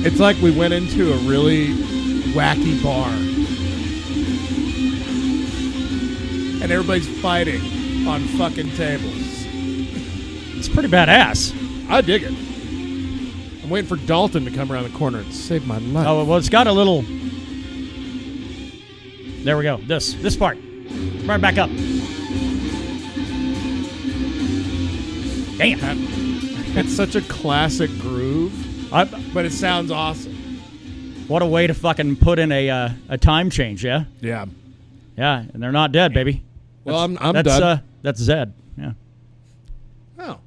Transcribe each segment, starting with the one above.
It's like we went into a really wacky bar. And everybody's fighting on fucking tables. It's pretty badass. I dig it. I'm waiting for Dalton to come around the corner and save my life. Oh, well, it's got a little... There we go. This part. Right back up. Damn. It's such a classic groove, but it sounds awesome. What a way to fucking put in a time change, yeah? Yeah. Yeah, and they're not dead, baby. Well, I'm done. That's Zed, yeah. Oh.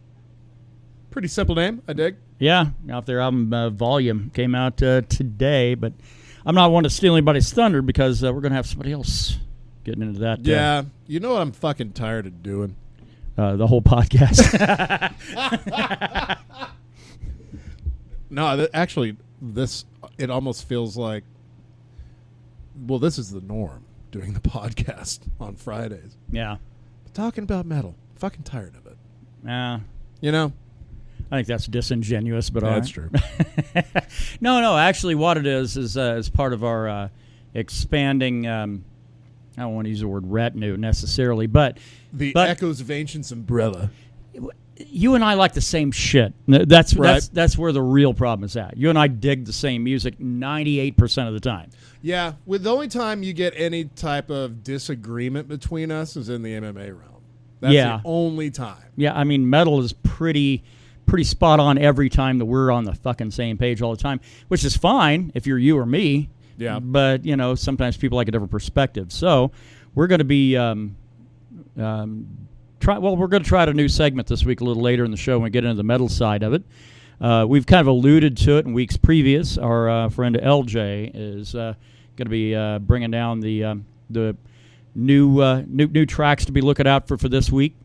Pretty simple name, I dig. Yeah, off their album Volume came out today, but I'm not one to steal anybody's thunder because we're going to have somebody else getting into that. Yeah, you know what I'm fucking tired of doing? The whole podcast. No, actually, it almost feels like, well, this is the norm, doing the podcast on Fridays. Yeah. Talking about metal. Fucking tired of it. Yeah. You know? I think that's disingenuous, but that's true. No. Actually, what it is part of our expanding. I don't want to use the word retinue necessarily, but echoes of ancients umbrella. You and I like the same shit. That's right. That's where the real problem is at. You and I dig the same music 98% of the time. Yeah, with the only time you get any type of disagreement between us is in the MMA realm. That's the only time. Yeah, I mean, metal is pretty spot on every time that we're on the fucking same page all the time, which is fine if you're you or me. Yeah. But, sometimes people like a different perspective. So we're going to be we're going to try out a new segment this week a little later in the show when we get into the metal side of it. We've kind of alluded to it in weeks previous. Our friend LJ is going to be bringing down the new tracks to be looking out for this week.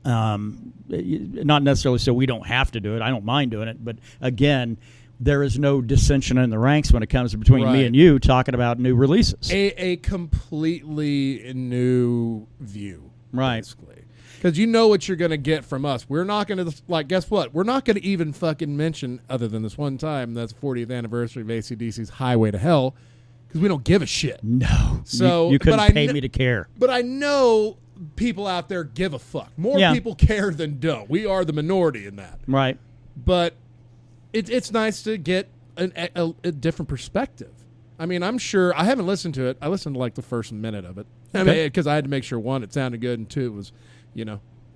Not necessarily so we don't have to do it. I don't mind doing it. But, again, there is no dissension in the ranks when it comes between me and you talking about new releases. A completely new view. Right. Basically. Because you know what you're going to get from us. We're not going to, guess what? We're not going to even fucking mention, other than this one time, that's 40th anniversary of AC/DC's Highway to Hell, because we don't give a shit. No. So you couldn't pay me to care. But I know people out there give a fuck. More people care than don't. We are the minority in that. Right. But it's nice to get a different perspective. I mean, I'm sure, I haven't listened to it. I listened to the first minute of it. I mean, because I had to make sure, one, it sounded good, and two, it was,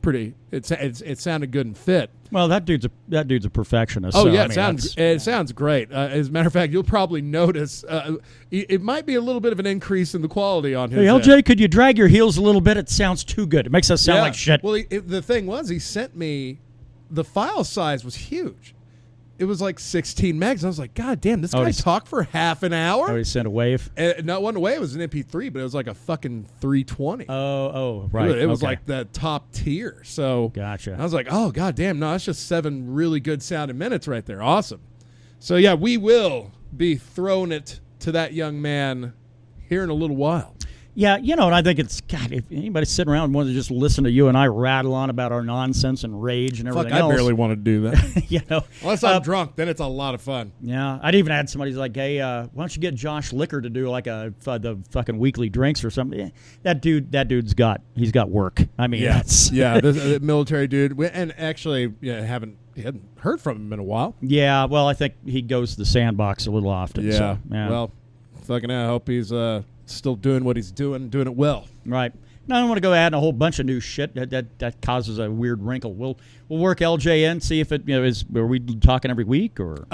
pretty. It sounded good and fit. Well, that dude's a perfectionist. Oh, so, yeah, I mean, it sounds great. As a matter of fact, you'll probably notice it might be a little bit of an increase in the quality on his. Hey, LJ, could you drag your heels a little bit? It sounds too good. It makes us sound like shit. Well, the thing was, he sent me, the file size was huge. It was 16 megs. I was like, God damn, this guy talked for half an hour? Oh, he sent a wave? No, it wasn't a wave. It was an MP3, but it was a fucking 320. Oh, right. It was the top tier. So gotcha. I was like, oh, God damn, no, that's just 7 really good sounding minutes right there. Awesome. So, yeah, we will be throwing it to that young man here in a little while. Yeah, and I think it's, God, if anybody's sitting around and wants to just listen to you and I rattle on about our nonsense and rage and everything else. I barely want to do that. Unless I'm drunk, then it's a lot of fun. Yeah, I'd even had somebody like, hey, why don't you get Josh Liquor to do the fucking weekly drinks or something? That dude's got work. I mean, the military dude. And actually, he hadn't heard from him in a while. Yeah, well, I think he goes to the sandbox a little often. Yeah, so, well, fucking I hope he's still doing what he's doing it well. Right. Now I don't want to go adding a whole bunch of new shit that causes a weird wrinkle. We'll work LJ in, see if it are we talking every week or?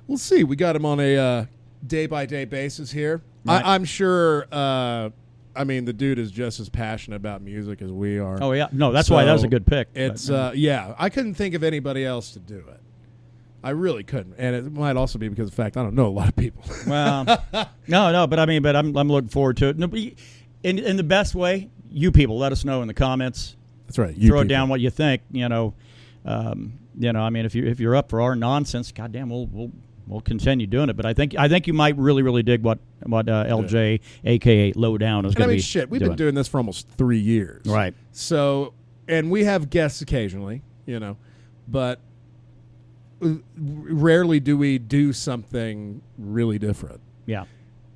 We'll see. We got him on a day by day basis here. Right. I'm sure. The dude is just as passionate about music as we are. Oh yeah, no, that's why that was a good pick. It's I couldn't think of anybody else to do it. I really couldn't, and it might also be because of the fact I don't know a lot of people. Well, no, but I'm looking forward to it. No, in the best way, you people let us know in the comments. That's right. Throw it down what you think. If you're up for our nonsense, goddamn, we'll continue doing it. But I think you might really dig what LJ, aka Lowdown, is going to be. Shit, we've been doing this for almost 3 years, right? So, and we have guests occasionally, but. rarely do we do something really different. Yeah.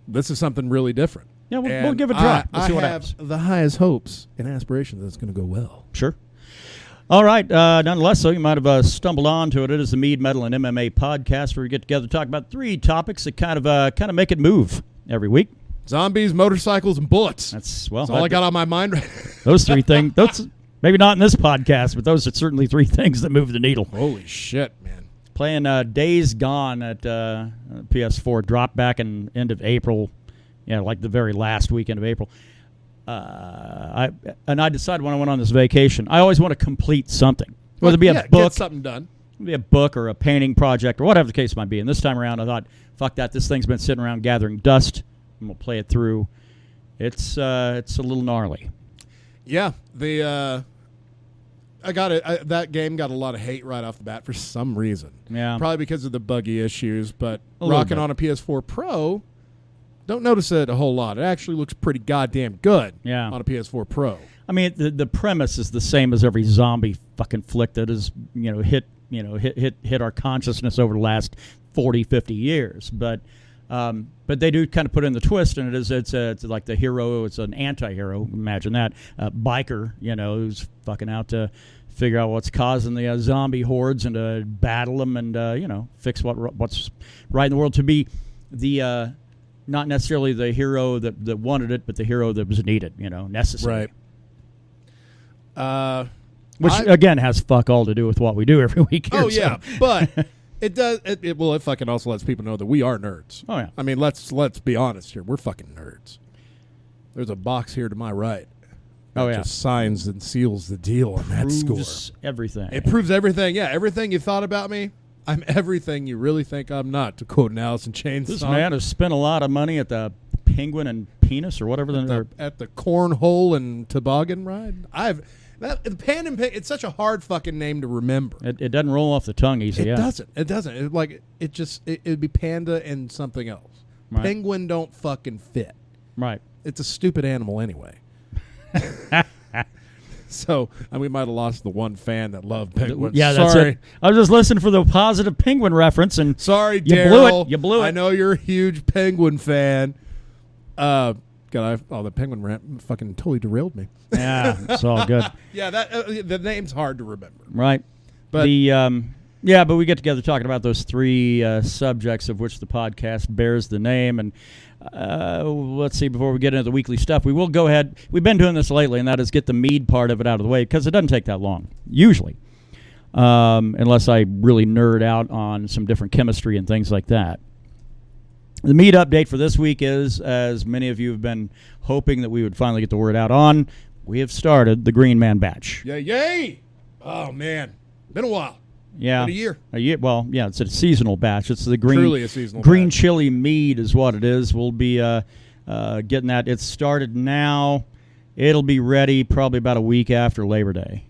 This is something really different. Yeah, we'll give it a try. We'll see what have happens. the highest hopes and aspirations that it's going to go well. Sure. All right. Nonetheless, so you might have stumbled onto it. It is the Mead, Metal, and MMA podcast where we get together to talk about 3 topics that kind of make it move every week. Zombies, motorcycles, and bullets. That's all I got on my mind right now. Those 3 things. Those maybe not in this podcast, but those are certainly 3 things that move the needle. Holy shit, man. Playing Days Gone at PS4, dropped back in end of April, like the very last weekend of April. I decided when I went on this vacation, I always want to complete something, whether it be a book, get something done, be a book or a painting project or whatever the case might be. And this time around, I thought, fuck that, this thing's been sitting around gathering dust, and we'll play it through. It's a little gnarly. Yeah, I got it. That game got a lot of hate right off the bat for some reason. Yeah, probably because of the buggy issues. But A rocking little on a PS4 Pro, don't notice it a whole lot. It actually looks pretty goddamn good. Yeah. On a PS4 Pro. I mean, the premise is the same as every zombie fucking flick that has hit our consciousness over the last 40, 50 years. But they do kind of put in the twist, and it's like the hero. It's an anti-hero. Imagine that biker, who's fucking out to figure out what's causing the zombie hordes and to battle them and fix what's right in the world. To be the not necessarily the hero that wanted it, but the hero that was needed. Necessary. Right. Which again has fuck all to do with what we do every week here. Oh yeah, but it does. It fucking also lets people know that we are nerds. Oh yeah. I mean, let's be honest here. We're fucking nerds. There's a box here to my right. That just signs and seals the deal on that score. Proves everything. It proves everything. Yeah, everything you thought about me. I'm everything you really think I'm not, to quote an Alice in Chains This song. man has spent a lot of money at the Penguin and Penis or whatever. At the cornhole and toboggan ride. The Pan and Pig, it's such a hard fucking name to remember. It doesn't roll off the tongue easy. It doesn't. It'd be Panda and something else. Right. Penguin don't fucking fit. Right. It's a stupid animal anyway. So, we might have lost the one fan that loved penguins. Yeah, Sorry. that's it. I was just listening for the positive penguin reference, and sorry, you Daryl. blew it. You blew it. I know you're a huge penguin fan. The penguin rant fucking totally derailed me. Yeah, it's all good. Yeah, the name's hard to remember. Right. But but we get together talking about those 3 subjects of which the podcast bears the name. And let's see, before we get into the weekly stuff, we will go ahead. We've been doing this lately, and that is get the Mead part of it out of the way, because it doesn't take that long, usually, unless I really nerd out on some different chemistry and things like that. The Mead update for this week is, as many of you have been hoping that we would finally get the word out on, we have started the Green Man batch. Yay! Oh, man. Been a while. Yeah. Been a year. Well, yeah, it's a seasonal batch. It's the Truly a seasonal green batch. chili mead is what it is. We'll be getting that. It's started now. It'll be ready probably about a week after Labor Day,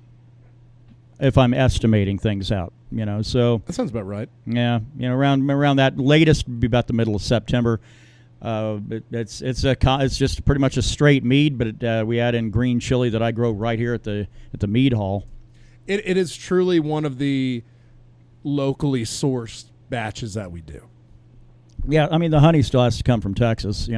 if I'm estimating things out. So that sounds about right. Yeah, around that latest would be about the middle of September. It's just pretty much a straight mead, but we add in green chili that I grow right here at the mead hall. It is truly one of the locally sourced batches that we do. Yeah, I mean, the honey still has to come from Texas,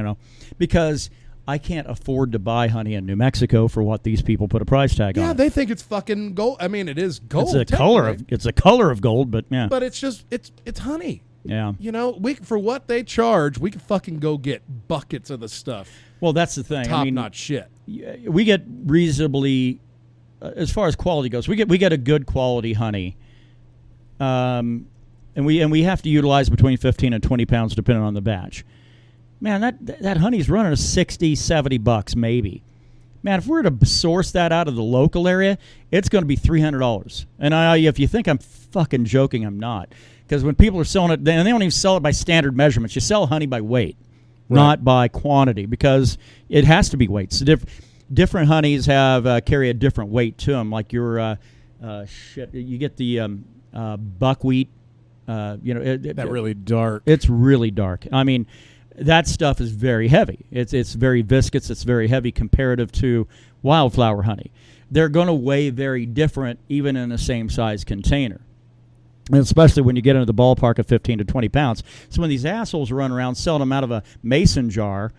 because I can't afford to buy honey in New Mexico for what these people put a price tag on. Yeah, they think it's fucking gold. I mean, it is gold. It's a color of gold, but yeah. But it's just it's honey. Yeah. For what they charge, we can fucking go get buckets of the stuff. Well, that's the thing. Top-notch shit. We get reasonably, as far as quality goes, we get a good quality honey. And we have to utilize between 15 and 20 pounds depending on the batch. Man, that honey's running $60-$70 maybe. Man, if we're to source that out of the local area, it's going to be $300. And if you think I'm fucking joking, I'm not. Because when people are selling it, they don't even sell it by standard measurements. You sell honey by weight, not by quantity, because it has to be weight. So different honeys carry a different weight to them. Like your you get the buckwheat. That really dark. It's really dark. I mean, that stuff is very heavy. It's very viscous. It's very heavy comparative to wildflower honey. They're going to weigh very different even in the same size container. And especially when you get into the ballpark of 15 to 20 pounds. So when these assholes run around selling them out of a mason jar,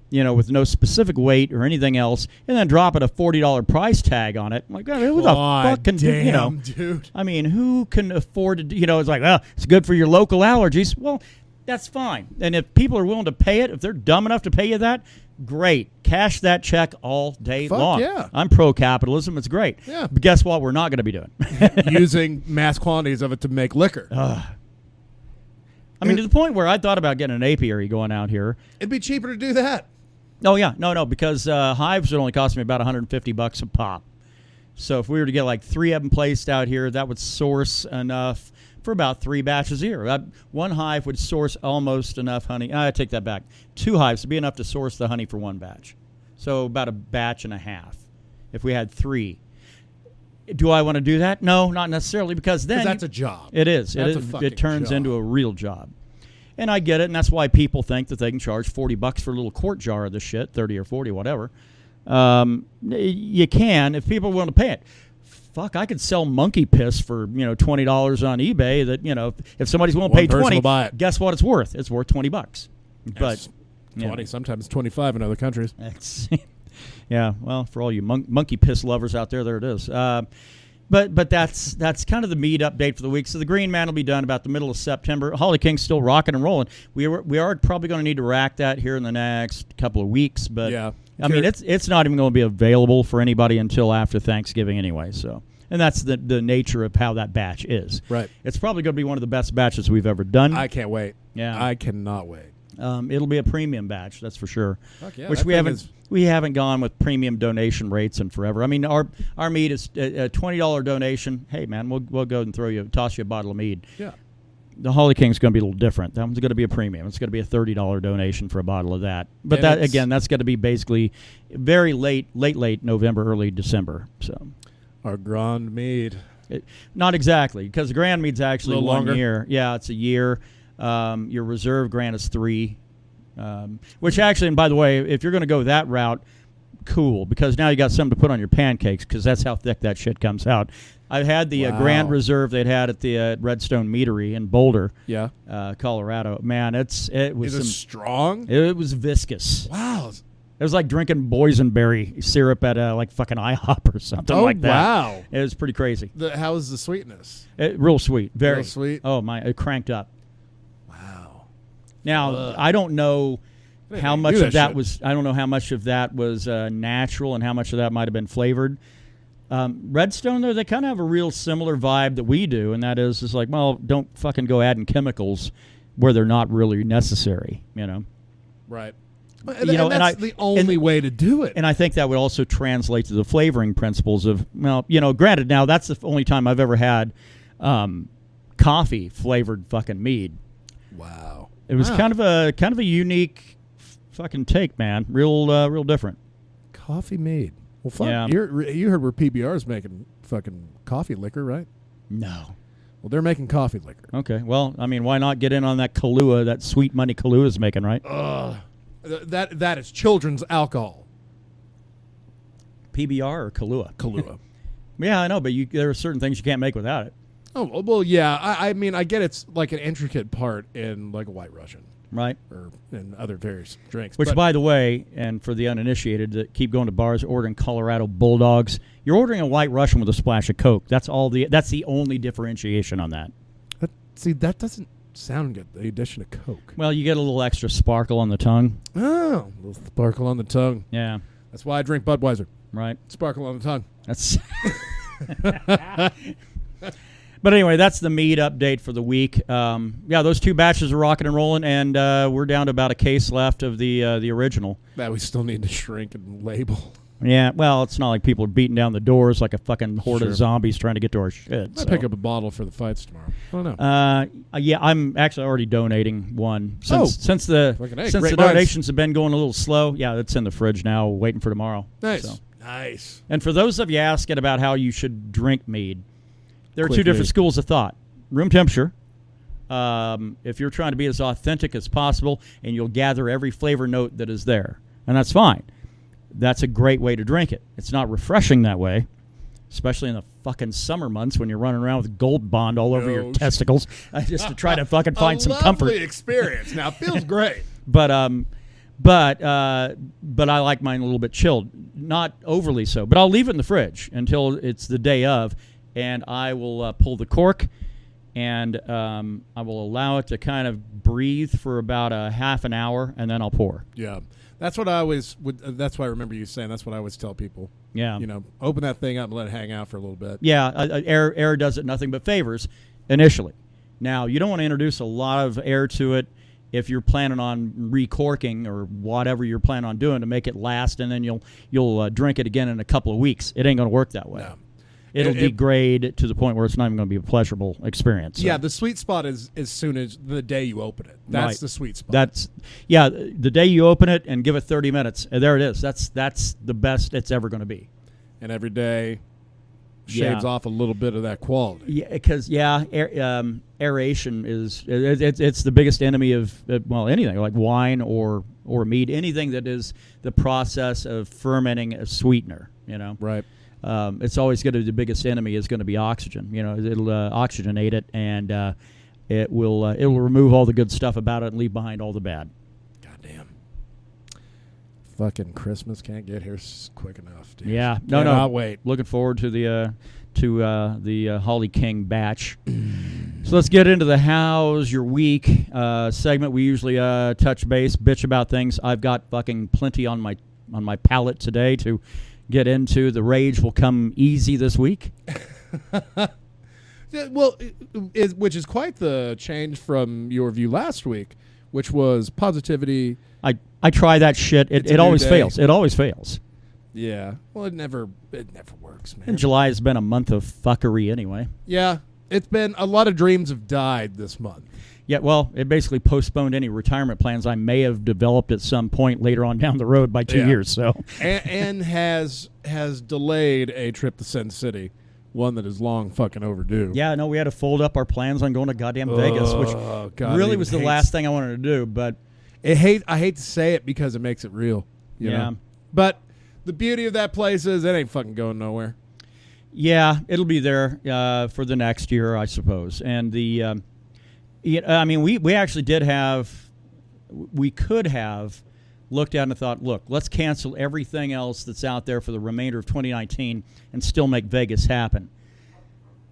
with no specific weight or anything else, and then dropping a $40 price tag on it, I'm like, God, who the fuck can dude? I mean, who can afford to? It's like, it's good for your local allergies. Well, that's fine. And if people are willing to pay it, if they're dumb enough to pay you that, great. Cash that check all day long. Yeah. I'm pro-capitalism. It's great. Yeah. But guess what? We're not going to be doing using mass quantities of it to make liquor. I mean, to the point where I thought about getting an apiary going out here. It'd be cheaper to do that. Oh, yeah. No, because hives would only cost me about $150 a pop. So if we were to get like 3 of them placed out here, that would source enough for about 3 batches a year. One hive would source almost enough honey. I take that back. 2 hives would be enough to source the honey for 1 batch. So about a batch and a half if we had 3. Do I want to do that? No, not necessarily, because then... that's a job. It is. It turns into a real job. And I get it, and that's why people think that they can charge $40 for a little quart jar of this shit, 30 or 40, whatever. You can if people are willing to pay it. Fuck, I could sell monkey piss for $20 on eBay. That if somebody's willing to pay $20, guess what it's worth? It's worth $20. But 20, sometimes 25 in other countries. Yeah, well, for all you monkey piss lovers out there, there it is. But that's kind of the Mead update for the week. So the Green Man will be done about the middle of September. Holly King's still rocking and rolling. We are probably going to need to rack that here in the next couple of weeks. But yeah, I mean, it's not even going to be available for anybody until after Thanksgiving anyway. So, and that's the nature of how that batch is. Right. It's probably going to be one of the best batches we've ever done. I can't wait. Yeah, I cannot wait. It'll be a premium batch, that's for sure. Yeah, which we haven't gone with premium donation rates in forever. I mean, our mead is a $20 donation. Hey man, we'll go and toss you a bottle of mead. Yeah. The Holly King's going to be a little different. That one's going to be a premium. It's going to be a $30 donation for a bottle of that. But that's going to be basically very late November, early December. So our Grand Mead. Not exactly, because the Grand Mead's actually 1 year. Yeah, it's a year. Your reserve Grand is 3. Which actually, and by the way, if you're going to go that route, cool, because now you got something to put on your pancakes, because that's how thick that shit comes out. I had the Grand Reserve they'd had at the Redstone Meadery in Boulder, Colorado. Man, it was strong. It was viscous. Wow. It was like drinking boysenberry syrup at like fucking IHOP or something like that. Wow. It was pretty crazy. How was the sweetness? Real sweet. Very real sweet. Oh my! It cranked up. Wow. Now I don't know how much of that was. I don't know how much of that was natural and how much of that might have been flavored. Redstone, though, they kind of have a real similar vibe that we do, and that is like, well, don't fucking go adding chemicals where they're not really necessary. Right. And that's the only way to do it. And I think that would also translate to the flavoring principles of, granted, now that's the only time I've ever had coffee flavored fucking mead. Wow. It was kind of a unique fucking take, man. Real different. Coffee mead. Well, fuck. Yeah. You heard where PBR is making fucking coffee liquor, right? No. Well, they're making coffee liquor. Okay. Well, I mean, why not get in on that Kahlua, that sweet money Kahlua's making, right? That is children's alcohol. PBR or Kahlua? Kahlua. Yeah, I know, but there are certain things you can't make without it. Oh, well, yeah. I mean, I get it's like an intricate part in like a White Russian. Right. Or in other various drinks. Which, by the way, and for the uninitiated that keep going to bars ordering Colorado Bulldogs, you're ordering a White Russian with a splash of Coke. That's the only differentiation on that. That doesn't sound good, the addition of Coke. Well, you get a little extra sparkle on the tongue. Oh, a little sparkle on the tongue. Yeah. That's why I drink Budweiser. Right. Sparkle on the tongue. That's... But anyway, that's the Mead update for the week. Those 2 batches are rocking and rolling, and we're down to about a case left of the original. That we still need to shrink and label. Yeah, well, it's not like people are beating down the doors like a fucking horde of zombies trying to get to our shit. I'll pick up a bottle for the fights tomorrow. I don't know. Yeah, I'm actually already donating one. Since the donations have been going a little slow, it's in the fridge now, waiting for tomorrow. Nice. So. Nice. And for those of you asking about how you should drink mead, there are 2 different mead. schools of thought. Room temperature. If you're trying to be as authentic as possible, and you'll gather every flavor note that is there, and that's fine. That's a great way to drink it. It's not refreshing that way, especially in the fucking summer months when you're running around with Gold Bond all over your testicles, just to try to fucking find some comfort. Lovely experience. Now, it feels great. But I like mine a little bit chilled, not overly so. But I'll leave it in the fridge until it's the day of, and I will pull the cork, and I will allow it to kind of breathe for about a half an hour, and then I'll pour. Yeah. That's what I always would. That's why I remember you saying. That's what I always tell people. Yeah. Open that thing up and let it hang out for a little bit. Yeah, air does it nothing but favors initially. Now, you don't want to introduce a lot of air to it if you're planning on recorking or whatever you're planning on doing to make it last, and then you'll drink it again in a couple of weeks. It ain't going to work that way. No. It'll degrade to the point where it's not even going to be a pleasurable experience. So. Yeah, the sweet spot is as soon as the day you open it. That's right. The sweet spot. The day you open it and give it 30 minutes, and there it is. That's the best it's ever going to be. And every day shaves off a little bit of that quality. Yeah, because aeration is it's the biggest enemy of anything like wine or mead, anything that is the process of fermenting a sweetener. Right. It's always going to be the biggest enemy is going to be oxygen. It'll oxygenate it, and it will remove all the good stuff about it and leave behind all the bad. Goddamn. Fucking Christmas can't get here quick enough, dude. Yeah, I'll wait. Looking forward to the Holly King batch. So let's get into the How's Your Week segment. We usually touch base, bitch about things. I've got fucking plenty on my palate today to get into. The rage will come easy this week. Well, which is quite the change from your view last week, which was positivity. I try that shit. It always fails. It always fails. Yeah. Well, it never works, man. And July has been a month of fuckery anyway. Yeah. It's been a lot of dreams have died this month. Yeah, well, it basically postponed any retirement plans I may have developed at some point later on down the road by 2 years. So, and has delayed a trip to Sin City, one that is long fucking overdue. Yeah, no, we had to fold up our plans on going to goddamn Vegas, which really was the last thing I wanted to do. But I hate to say it because it makes it real. You know? But the beauty of that place is it ain't fucking going nowhere. Yeah, it'll be there for the next year, I suppose. And the we actually did have, we could have looked at and thought, look, let's cancel everything else that's out there for the remainder of 2019 and still make Vegas happen.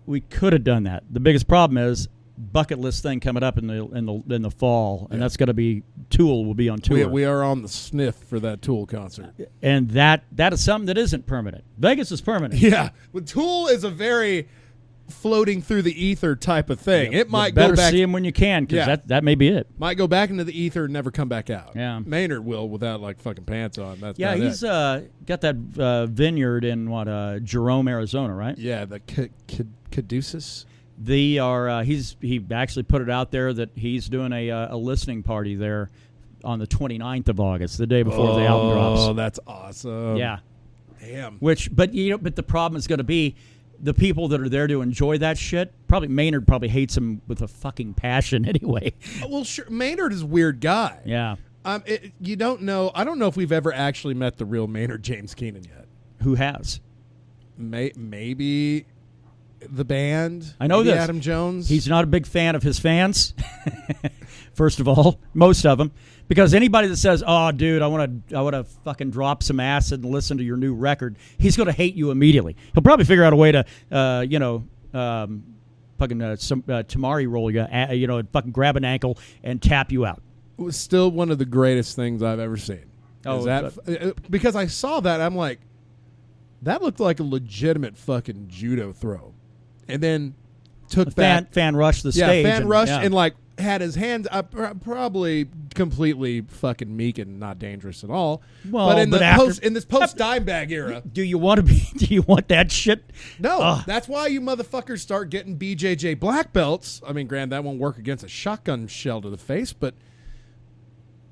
We could have done that. The biggest problem is bucket list thing coming up in the fall, and that's going to be Tool will be on tour. We are on the sniff for that Tool concert, and that is something that isn't permanent. Vegas is permanent. Yeah, but Tool is a very floating through the ether type of thing. Yeah, it might go back. See him when you can, because that may be it. Might go back into the ether and never come back out. Yeah, Maynard will without like fucking pants on. That's he's got that vineyard in Jerome, Arizona, right? Yeah, the Caduceus. He actually put it out there that he's doing a listening party there on the 29th of August, the day before the album drops. Oh, that's awesome. Yeah. Damn. But the problem is going to be the people that are there to enjoy that shit. Maynard probably hates him with a fucking passion anyway. Well, sure. Maynard is a weird guy. Yeah. You don't know. I don't know if we've ever actually met the real Maynard James Keenan yet. Who has? Maybe the band. I know this. Adam Jones. He's not a big fan of his fans. First of all, most of them, because anybody that says, "Oh, dude, I want to fucking drop some acid and listen to your new record," he's going to hate you immediately. He'll probably figure out a way to, fucking tamari roll you, fucking grab an ankle and tap you out. It was still one of the greatest things I've ever seen. Because I saw that, I'm like, that looked like a legitimate fucking judo throw. And then took that fan rushed the stage. Yeah, fan rushed and like had his hands up, probably completely fucking meek and not dangerous at all. Well, but in this post dime bag era, do you want that shit? No, that's why you motherfuckers start getting BJJ black belts. I mean, granted, that won't work against a shotgun shell to the face, but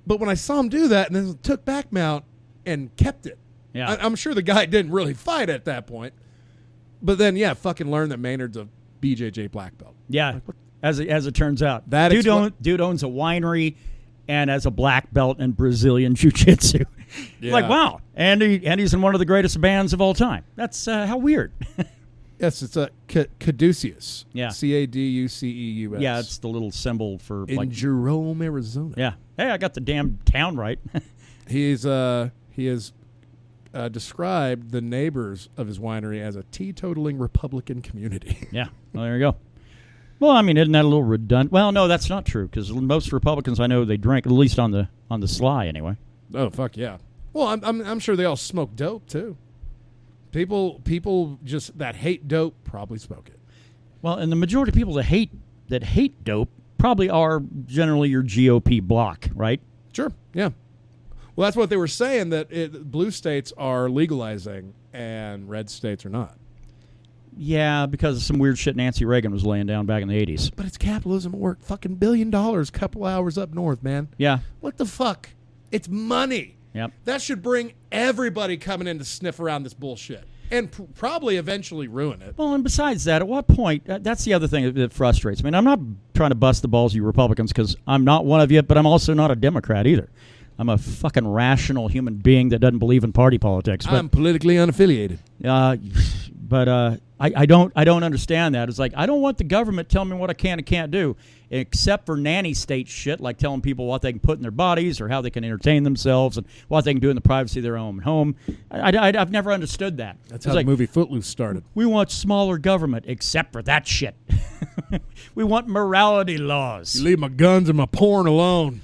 when I saw him do that and then took back mount and kept it, I'm sure the guy didn't really fight at that point. But then, fucking learned that Maynard's a BJJ black belt. Yeah, as it turns out. Dude owns a winery and has a black belt in Brazilian Jiu-Jitsu. Yeah. Like, wow. And he's in one of the greatest bands of all time. That's how weird. Yes, it's a caduceus. Yeah. Caduceus. Yeah, it's the little symbol for in Jerome, Arizona. Yeah. Hey, I got the damn town right. He has described the neighbors of his winery as a teetotaling Republican community. Yeah. Well, there you go. Well, I mean, isn't that a little redundant? Well, no, that's not true because most Republicans I know they drink, at least on the sly anyway. Oh fuck yeah! Well, I'm sure they all smoke dope too. People just that hate dope probably smoke it. Well, and the majority of people that hate dope probably are generally your GOP bloc, right? Sure. Yeah. Well, that's what they were saying, that blue states are legalizing and red states are not. Yeah, because of some weird shit Nancy Reagan was laying down back in the 80s. But it's capitalism at work. Fucking $1 billion, couple hours up north, man. Yeah. What the fuck? It's money. Yep. That should bring everybody coming in to sniff around this bullshit and probably eventually ruin it. Well, and besides that, at what point, that's the other thing that frustrates me. And I'm not trying to bust the balls of you Republicans because I'm not one of you, but I'm also not a Democrat either. I'm a fucking rational human being that doesn't believe in party politics. But, I'm politically unaffiliated. But I don't understand that. It's like I don't want the government telling me what I can and can't do, except for nanny state shit, like telling people what they can put in their bodies or how they can entertain themselves and what they can do in the privacy of their own home. I've never understood that. That's how the movie Footloose started. We want smaller government, except for that shit. We want morality laws. You leave my guns and my porn alone.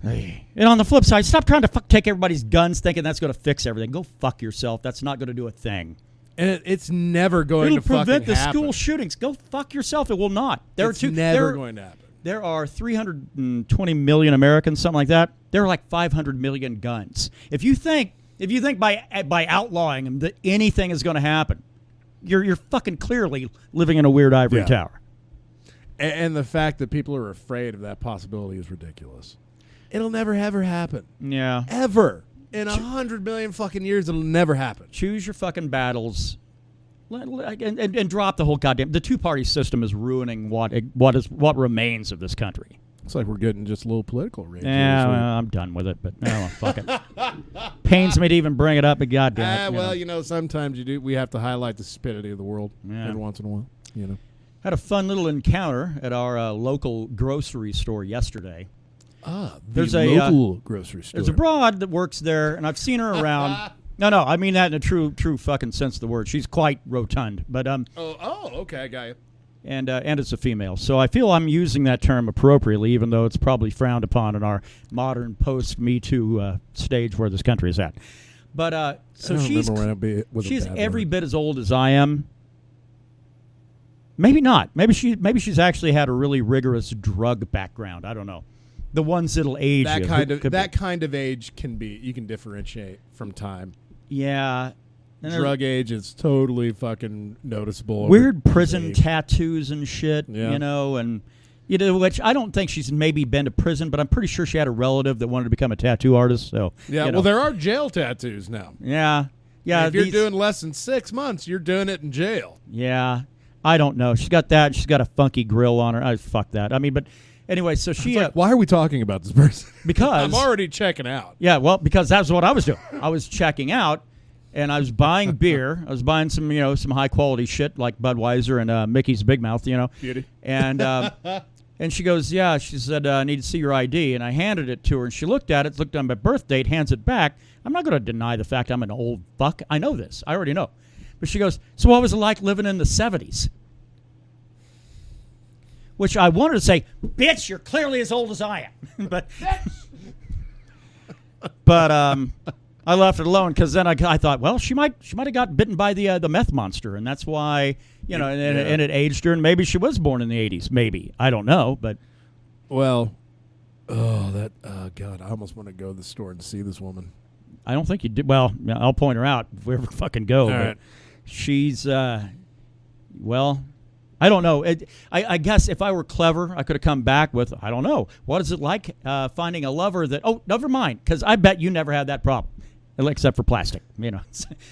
And on the flip side, stop trying to take everybody's guns thinking that's going to fix everything. Go fuck yourself. That's not going to do a thing. And it's never going to fucking happen. It'll prevent the school shootings. Go fuck yourself. It will not. It's never going to happen. There are 320 million Americans, something like that. There are like 500 million guns. If you think by outlawing them that anything is going to happen, you're fucking clearly living in a weird ivory tower. And the fact that people are afraid of that possibility is ridiculous. It'll never ever happen. Yeah. Ever. In 100 million fucking years, it'll never happen. Choose your fucking battles, and drop the whole goddamn. The two-party system is ruining what remains of this country. It's like we're getting just a little political rage. Yeah, well, I'm done with it. But no, fuck it. Pains me to even bring it up, but goddamn. Well, sometimes we have to highlight the stupidity of the world every once in a while. Had a fun little encounter at our local grocery store yesterday. There's a local grocery store. There's a broad that works there, and I've seen her around. No, I mean that in a true fucking sense of the word. She's quite rotund, but okay, I got you. And it's a female, so I feel I'm using that term appropriately, even though it's probably frowned upon in our modern post-Me Too stage where this country is at. But so she's every bit as old as I am. Maybe not. Maybe she's actually had a really rigorous drug background. I don't know. The ones that'll age that kind of age you can differentiate from time. Yeah. Drug age is totally fucking noticeable. Weird prison tattoos and shit, and which I don't think she's maybe been to prison, but I'm pretty sure she had a relative that wanted to become a tattoo artist. So well, there are jail tattoos now. Yeah. If you're doing less than 6 months, you're doing it in jail. Yeah. I don't know. She's got that. She's got a funky grill on her. Fuck that. I mean, but. Anyway, so she... why are we talking about this person? Because... I'm already checking out. Yeah, well, because that's what I was doing. I was checking out, and I was buying beer. I was buying some, some high-quality shit like Budweiser and Mickey's Big Mouth, Beauty. And and she goes, yeah, she said, I need to see your ID. And I handed it to her, and she looked at it, looked at my birth date, hands it back. I'm not going to deny the fact I'm an old fuck. I know this. I already know. But she goes, so what was it like living in the 70s? Which I wanted to say, bitch, you're clearly as old as I am. but I left it alone because then I thought, well, she might have got bitten by the meth monster, and that's why and it aged her, and maybe she was born in the 80s. Maybe I don't know, but God, I almost want to go to the store and see this woman. I don't think you did. Well, I'll point her out if we ever fucking go. All but right. She's I don't know. I guess if I were clever, I could have come back with, I don't know, what is it like finding a lover that, never mind, because I bet you never had that problem, except for plastic.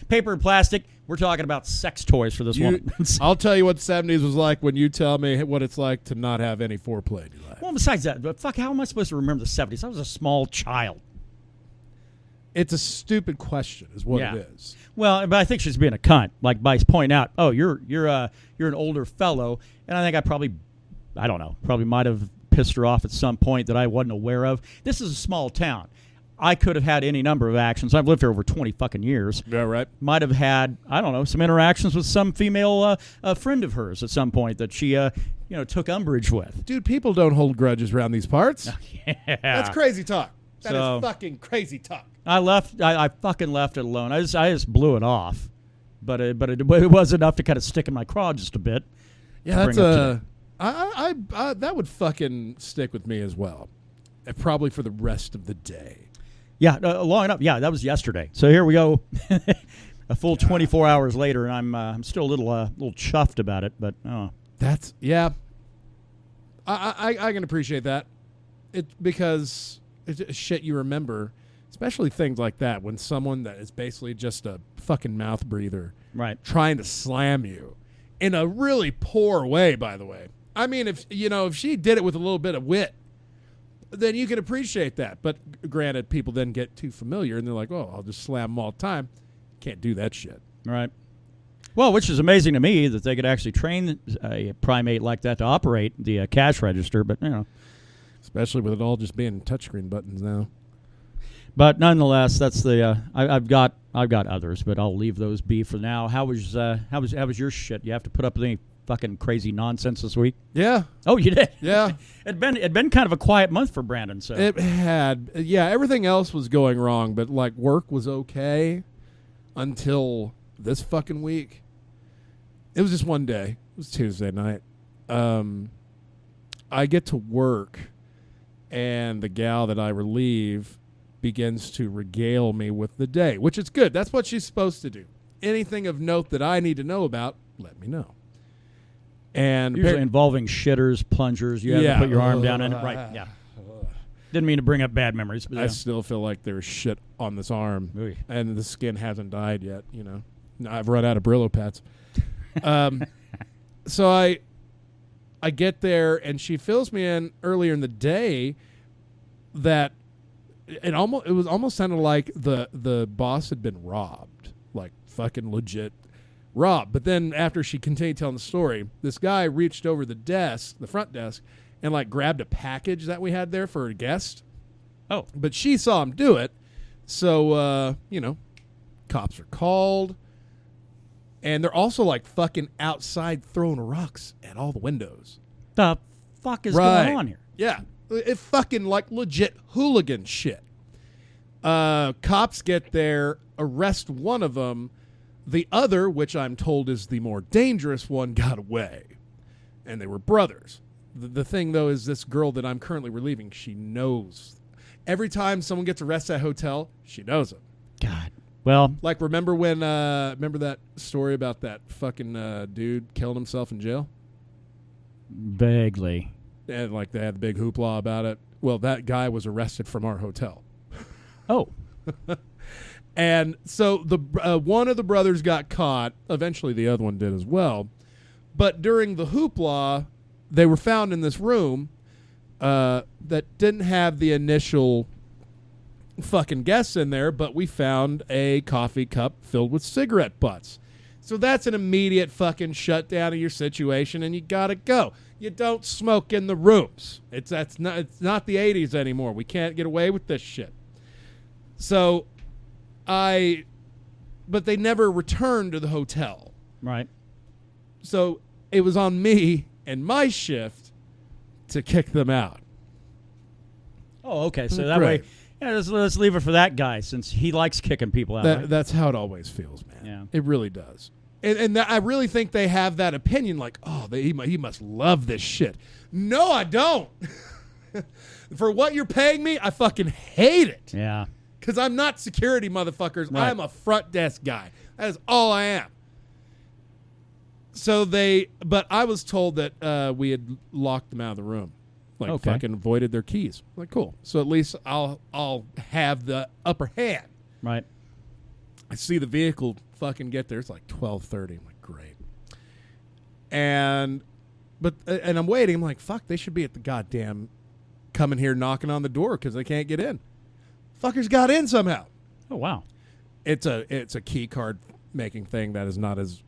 Paper and plastic, we're talking about sex toys for this woman. I'll tell you what the 70s was like when you tell me what it's like to not have any foreplay in your life. Well, besides that, but fuck, how am I supposed to remember the 70s? I was a small child. It's a stupid question, is what it is. Well, but I think she's being a cunt, like by pointing out, oh, you're an older fellow, and I think I don't know, probably might have pissed her off at some point that I wasn't aware of. This is a small town. I could have had any number of actions. I've lived here over 20 fucking years. Yeah, right. Might have had, I don't know, some interactions with some female friend of hers at some point that she, took umbrage with. Dude, people don't hold grudges around these parts. Yeah. That's crazy talk. That is fucking crazy talk. I fucking left it alone. I just blew it off, but it was enough to kind of stick in my craw just a bit. Yeah, that would fucking stick with me as well, and probably for the rest of the day. Yeah, long enough. Yeah, that was yesterday. So here we go, a full 24 hours later, and I'm still a little chuffed about it. But that's I can appreciate that. Because it's shit you remember. Especially things like that when someone that is basically just a fucking mouth breather, right, trying to slam you in a really poor way. By the way, I mean if she did it with a little bit of wit, then you can appreciate that. But granted, people then get too familiar and they're like, "Oh, I'll just slam them all the time." Can't do that shit, right? Well, which is amazing to me that they could actually train a primate like that to operate the cash register, but especially with it all just being touchscreen buttons now. But nonetheless, that's the I've got others, but I'll leave those be for now. How was your shit? You have to put up with any fucking crazy nonsense this week? Yeah. Oh, you did? Yeah. It'd been kind of a quiet month for Brandon. So it had. Yeah, everything else was going wrong, but like work was okay until this fucking week. It was just one day. It was Tuesday night. I get to work, and the gal that I relieve begins to regale me with the day, which is good. That's what she's supposed to do. Anything of note that I need to know about, let me know. And usually involving shitters, plungers, you have to put your arm down in it. Right, yeah. Didn't mean to bring up bad memories. But I still feel like there's shit on this arm, and the skin hasn't died yet, I've run out of Brillo pads. So I get there, and she fills me in earlier in the day that it almost sounded like the boss had been robbed, like fucking legit robbed. But then after she continued telling the story, this guy reached over the front desk, and like grabbed a package that we had there for a guest. Oh, but she saw him do it, so cops are called, and they're also like fucking outside throwing rocks at all the windows. The fuck is going on here? Yeah. It fucking like legit hooligan shit. Cops get there, arrest one of them. The other, which I'm told is the more dangerous one, got away. And they were brothers. The thing, though, is this girl that I'm currently relieving, she knows. Every time someone gets arrested at a hotel, she knows them. God. Well. Like, remember that story about that fucking dude killing himself in jail? Vaguely. And like they had the big hoopla about it. Well, that guy was arrested from our hotel. Oh. And so the one of the brothers got caught. Eventually the other one did as well. But during the hoopla, they were found in this room that didn't have the initial fucking guests in there, but we found a coffee cup filled with cigarette butts. So that's an immediate fucking shutdown of your situation, and you gotta go. You don't smoke in the rooms. It's not the 80s anymore. We can't get away with this shit. So but they never returned to the hotel. Right. So it was on me and my shift to kick them out. Oh, okay. So that way, let's leave it for that guy since he likes kicking people out. Right? That's how it always feels, man. Yeah. It really does. And I really think they have that opinion like, oh, he must love this shit. No, I don't. For what you're paying me, I fucking hate it. Yeah. Because I'm not security, motherfuckers. Right. I'm a front desk guy. That is all I am. But I was told that we had locked them out of the room. Like, fucking voided their keys. Like, cool. So at least I'll have the upper hand. Right. I see the vehicle fucking get there. It's like 12:30. I'm like, great. And I'm waiting. I'm like, fuck, they should be at the goddamn coming here knocking on the door because they can't get in. Fuckers got in somehow. Oh, wow. It's a key card making thing that is not as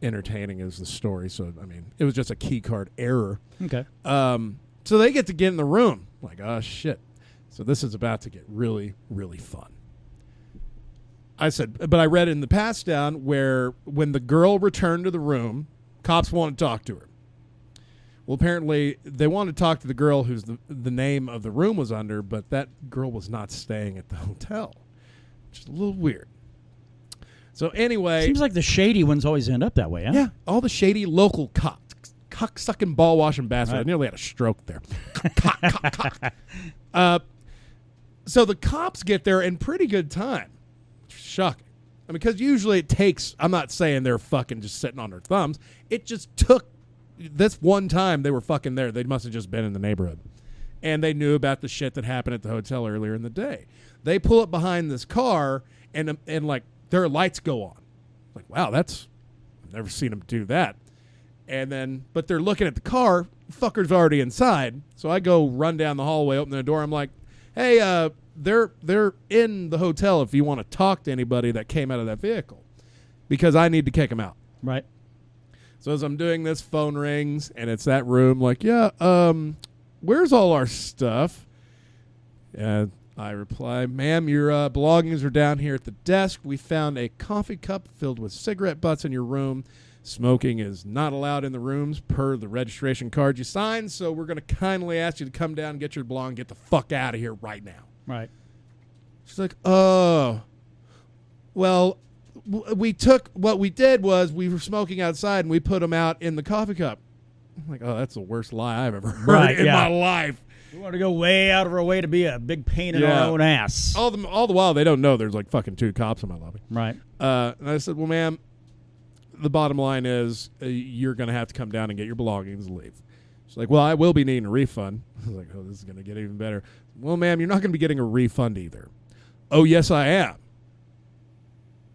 entertaining as the story. So, I mean, it was just a key card error. Okay. So they get to get in the room. Like, oh, shit. So this is about to get really, really fun. I said, but I read in the pass down where when the girl returned to the room, cops wanted to talk to her. Well, apparently they wanted to talk to the girl whose the name of the room was under, but that girl was not staying at the hotel, which is a little weird. So anyway. Seems like the shady ones always end up that way, huh? Yeah, all the shady local cops, cock-sucking, ball-washing bastards. Right. I nearly had a stroke there. So the cops get there in pretty good time. Shocking. I mean, because usually it takes, I'm not saying they're fucking just sitting on their thumbs. It just took this one time they were fucking there. They must have just been in the neighborhood. And they knew about the shit that happened at the hotel earlier in the day. They pull up behind this car and like their lights go on. Like, wow, I've never seen them do that. And then, but they're looking at the car. Fucker's already inside. So I go run down the hallway, open the door. I'm like, hey, they're in the hotel if you want to talk to anybody that came out of that vehicle, because I need to kick them out. Right. So as I'm doing this, phone rings, and it's that room. Like, yeah, where's all our stuff? And I reply, ma'am, your belongings are down here at the desk. We found a coffee cup filled with cigarette butts in your room. Smoking is not allowed in the rooms per the registration card you signed, so we're going to kindly ask you to come down and get your belongings, get the fuck out of here right now. Right. She's like, oh, well, we took, what we did was we were smoking outside and we put them out in the coffee cup. I'm like, oh, that's the worst lie I've ever heard in my life. We want to go way out of our way to be a big pain in our own ass. All the while, they don't know there's like fucking 2 cops in my lobby. Right. And I said, well, ma'am, the bottom line is you're going to have to come down and get your belongings and leave. She's like, well, I will be needing a refund. I was like, oh, this is going to get even better. Well, ma'am, you're not going to be getting a refund either. Oh, yes, I am.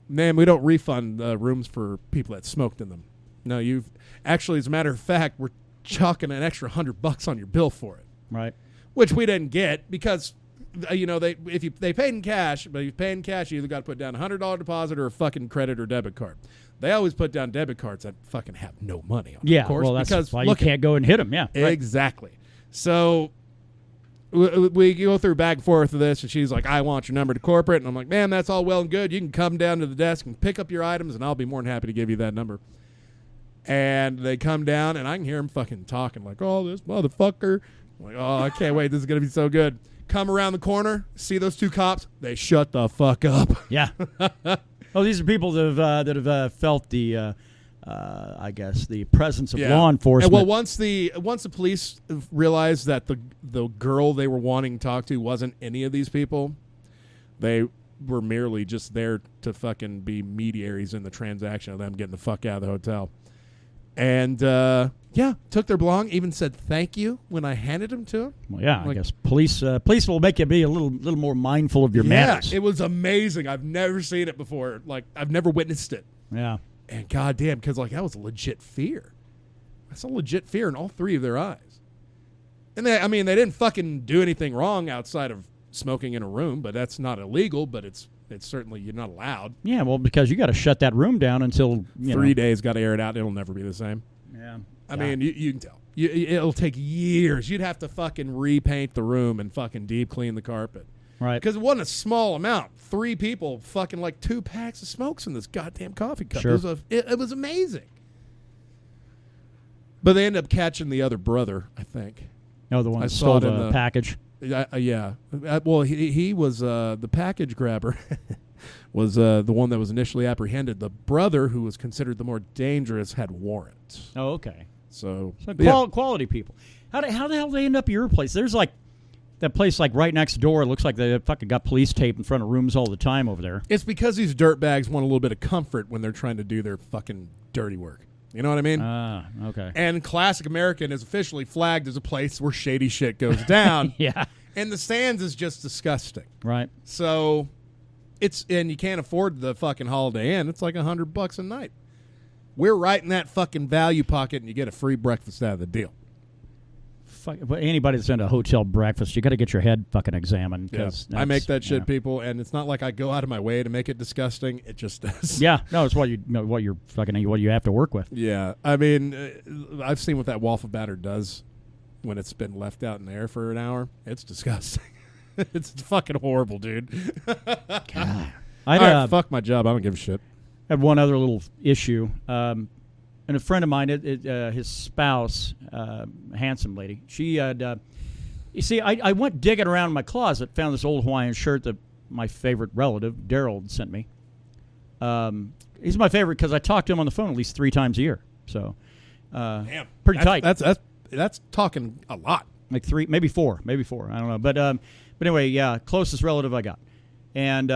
Ma'am, we don't refund rooms for people that smoked in them. No, you've actually, as a matter of fact, we're chalking an extra $100 on your bill for it. Right. Which we didn't get because, they paid in cash, but if you pay in cash, you either got to put down a $100 deposit or a fucking credit or debit card. They always put down debit cards that fucking have no money on them, of course. Well, that's because why you can't go and hit them, yeah. Right. Exactly. So we go through back and forth with this, and she's like, I want your number to corporate. And I'm like, man, that's all well and good. You can come down to the desk and pick up your items, and I'll be more than happy to give you that number. And they come down, and I can hear them fucking talking like, oh, this motherfucker. I'm like, oh, I can't wait. This is going to be so good. Come around the corner, see those 2 cops. They shut the fuck up. Yeah. Oh, these are people that have felt the, I guess, the presence of law enforcement. And well, once the police realized that the girl they were wanting to talk to wasn't any of these people, they were merely just there to fucking be mediaries in the transaction of them getting the fuck out of the hotel. And took their belong. Even said thank you when I handed them to them. Well, yeah, I guess police will make you be a little more mindful of your manners. Yeah, it was amazing. I've never seen it before. Like, I've never witnessed it. Yeah. And goddamn, because like that was a legit fear. That's a legit fear in all 3 of their eyes. And they didn't fucking do anything wrong outside of smoking in a room, but that's not illegal. But it's certainly, you're not allowed. Yeah, well, because you got to shut that room down until 3 days. Got to air it out. It'll never be the same. Yeah. I mean, you can tell. It'll take years. You'd have to fucking repaint the room and fucking deep clean the carpet. Right. Because it wasn't a small amount. 3 people, fucking like 2 packs of smokes in this goddamn coffee cup. Sure. It was amazing. But they ended up catching the other brother, I think. Oh, the one that stole the package. Yeah. Well, he was the package grabber. Was the one that was initially apprehended. The brother, who was considered the more dangerous, had warrants. Oh, okay. So quality people. How the hell did they end up at your place? There's like that place like right next door. It looks like they fucking got police tape in front of rooms all the time over there. It's because these dirtbags want a little bit of comfort when they're trying to do their fucking dirty work. You know what I mean? Okay. And Classic American is officially flagged as a place where shady shit goes down. Yeah. And the Sands is just disgusting. Right. So and you can't afford the fucking Holiday Inn. It's like $100 a night. We're right in that fucking value pocket, and you get a free breakfast out of the deal. Anybody that's in a hotel breakfast, you got to get your head fucking examined. Yeah. I make that shit, people, and it's not like I go out of my way to make it disgusting. It just does. Yeah, no, it's what you have to work with. Yeah, I mean, I've seen what that waffle batter does when it's been left out in the air for an hour. It's disgusting. It's fucking horrible, dude. God. All right, fuck my job. I don't give a shit. I have one other little issue. And a friend of mine, his spouse, handsome lady, she had, you see, I went digging around in my closet, found this old Hawaiian shirt that my favorite relative, Daryl, sent me. He's my favorite because I talk to him on the phone at least 3 times a year. So, damn, pretty tight. That's talking a lot. Like 3, maybe 4. I don't know. But anyway, yeah, closest relative I got. And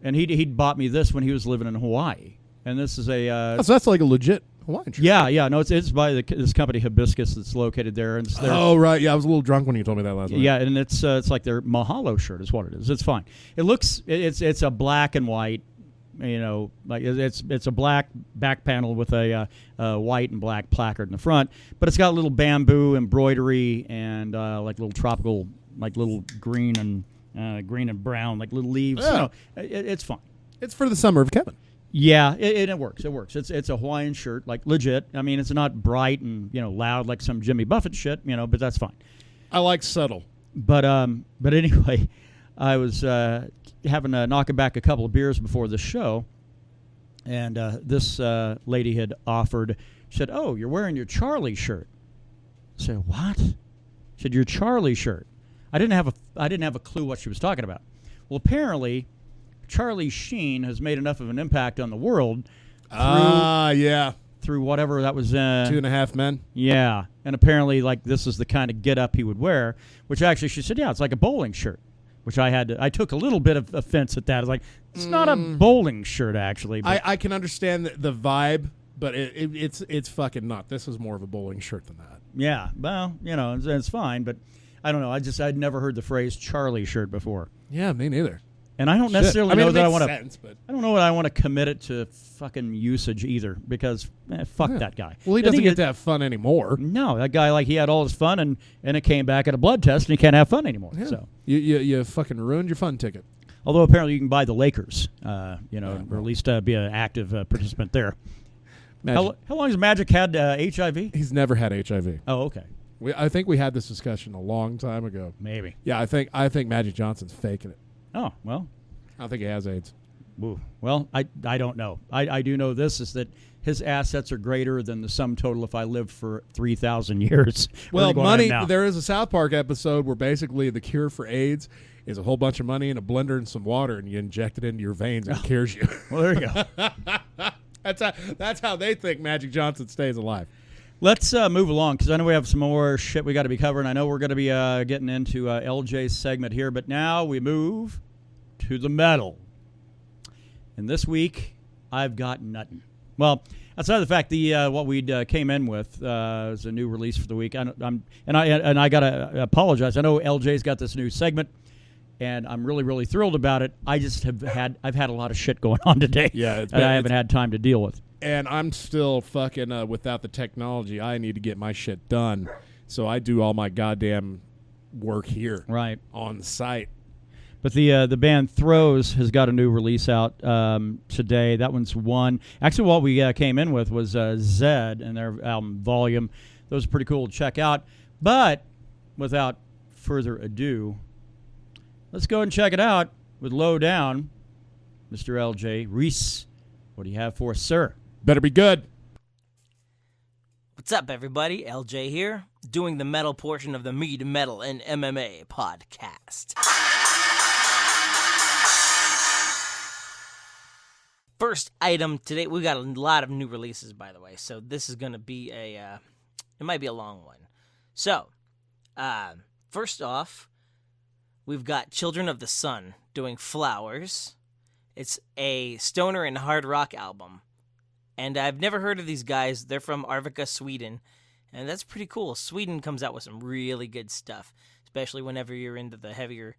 he'd bought me this when he was living in Hawaii. And this is so that's like a legit Hawaiian shirt. Yeah. No, it's by this company Hibiscus that's located there. And oh, right. Yeah, I was a little drunk when you told me that last night. Yeah, and it's like their Mahalo shirt is what it is. It's fine. It looks it's a black and white. You know, like it's a black back panel with a white and black placard in the front, but it's got little bamboo embroidery and like little tropical, like little green and brown, like little leaves. Yeah. You know, it's fine. It's for the summer of Kevin. Yeah, it works. It works. It's a Hawaiian shirt, like legit. I mean, it's not bright and loud like some Jimmy Buffett shit, but that's fine. I like subtle. But anyway, I was knocking back a couple of beers before the show, and this lady had offered. She said, "Oh, you're wearing your Charlie shirt." I said, "What?" She said, "Your Charlie shirt." I didn't have a clue what she was talking about. Well, apparently, Charlie Sheen has made enough of an impact on the world through whatever that was. 2.5 Men. Yeah, and apparently, like, this is the kind of get-up he would wear, which actually she said, yeah, it's like a bowling shirt, which I took a little bit of offense at that. I was like, it's not a bowling shirt, actually. I can understand the vibe, but it's fucking not. This is more of a bowling shirt than that. Yeah, well, it's fine, but I don't know. I'd never heard the phrase Charlie shirt before. Yeah, me neither. And I don't necessarily know that I want to. I don't know that I want to commit it to fucking usage either, because fuck that guy. Well, he doesn't get to have fun anymore. No, that guy, like, he had all his fun, and it came back at a blood test, and he can't have fun anymore. Yeah. So you fucking ruined your fun ticket. Although apparently you can buy the Lakers, or at least be an active participant there. How long has Magic had HIV? He's never had HIV. Oh, okay. I think we had this discussion a long time ago. Maybe. Yeah, I think Magic Johnson's faking it. Oh, well. I don't think he has AIDS. Ooh. Well, I don't know. I do know this is that his assets are greater than the sum total if I lived for 3,000 years. Well, money, there is a South Park episode where basically the cure for AIDS is a whole bunch of money in a blender and some water, and you inject it into your veins and it cures you. Well, there you go. That's how they think Magic Johnson stays alive. Let's move along, because I know we have some more shit we got to be covering. I know we're going to be getting into LJ's segment here, but now we move to the metal. And this week, I've got nothing. Well, outside of the fact what we came in with is a new release for the week. I gotta apologize. I know LJ's got this new segment, and I'm really, really thrilled about it. I just I've had a lot of shit going on today. Yeah, that I haven't had time to deal with. And I'm still fucking without the technology. I need to get my shit done, so I do all my goddamn work here, right, on site. But the band Throws has got a new release out today. That one's one. Actually, what we came in with was Zed and their album Volume. Those are pretty cool to check out. But without further ado, let's go and check it out with Low Down. Mr. LJ Ruiz, what do you have for us, sir? Better be good. What's up, everybody? LJ here, doing the metal portion of the Mead, Metal, and MMA podcast. First item today, we got a lot of new releases, by the way, so this is going to be it might be a long one. So, first off, we've got Children of the Sun doing Flowers. It's a stoner and hard rock album, and I've never heard of these guys. They're from Arvika, Sweden, and that's pretty cool. Sweden comes out with some really good stuff, especially whenever you're into the heavier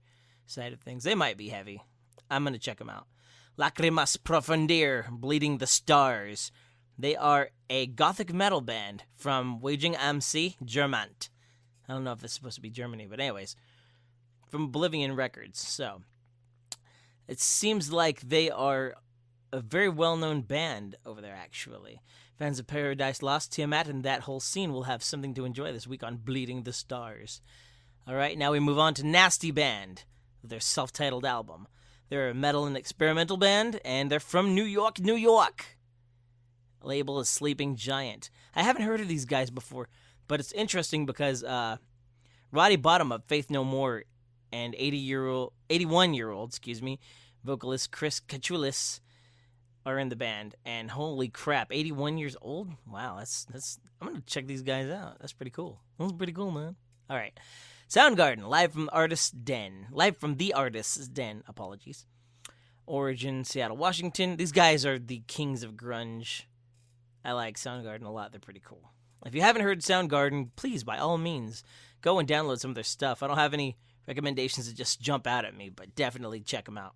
side of things. They might be heavy. I'm going to check them out. Lacrimas Profundir, Bleeding the Stars. They are a gothic metal band from Waging am See, Germant. I don't know if this is supposed to be Germany, but anyways, from Oblivion Records. So it seems like they are a very well-known band over there, actually. Fans of Paradise Lost, Tiamat, and that whole scene will have something to enjoy this week on Bleeding the Stars. All right, now we move on to Nasty Band, their self-titled album. They're a metal and experimental band, and they're from New York, New York. Label is Sleeping Giant. I haven't heard of these guys before, but it's interesting because Roddy Bottom of Faith No More and 81-year-old, vocalist Chris Kachulis are in the band, and holy crap, 81 years old? Wow, that's I'm gonna check these guys out. That's pretty cool. That's pretty cool, man. All right, Soundgarden, live from the Artist's Den. Apologies. Origin, Seattle, Washington. These guys are the kings of grunge. I like Soundgarden a lot. They're pretty cool. If you haven't heard Soundgarden, please, by all means, go and download some of their stuff. I don't have any recommendations that just jump out at me, but definitely check them out.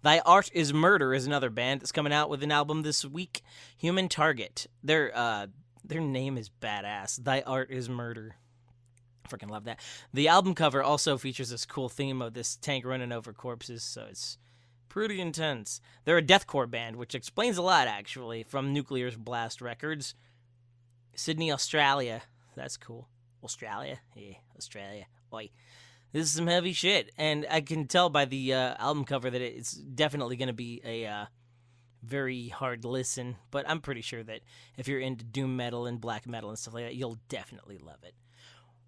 Thy Art Is Murder is another band that's coming out with an album this week. Human Target. Their name is badass. Thy Art Is Murder. Freaking love that. The album cover also features this cool theme of this tank running over corpses, so it's pretty intense. They're a deathcore band, which explains a lot, actually, from Nuclear Blast Records. Sydney, Australia. That's cool. Australia? Yeah, Australia. Oi. This is some heavy shit, and I can tell by the album cover that it's definitely going to be a very hard listen, but I'm pretty sure that if you're into doom metal and black metal and stuff like that, you'll definitely love it.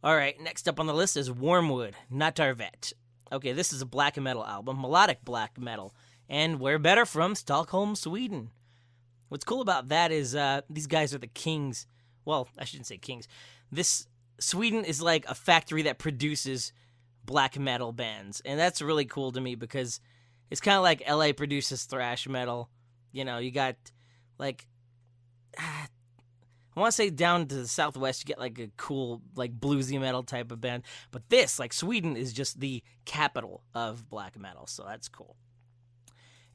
All right, next up on the list is Wormwood, Natarvet. Okay, this is a black metal album, melodic black metal, and where better from Stockholm, Sweden. What's cool about that is these guys are the kings. Well, I shouldn't say kings. Sweden is like a factory that produces black metal bands, and that's really cool to me because it's kind of like LA produces thrash metal. You know, you got like I want to say down to the southwest you get like a cool like bluesy metal type of band, but this like Sweden is just the capital of black metal, so that's cool.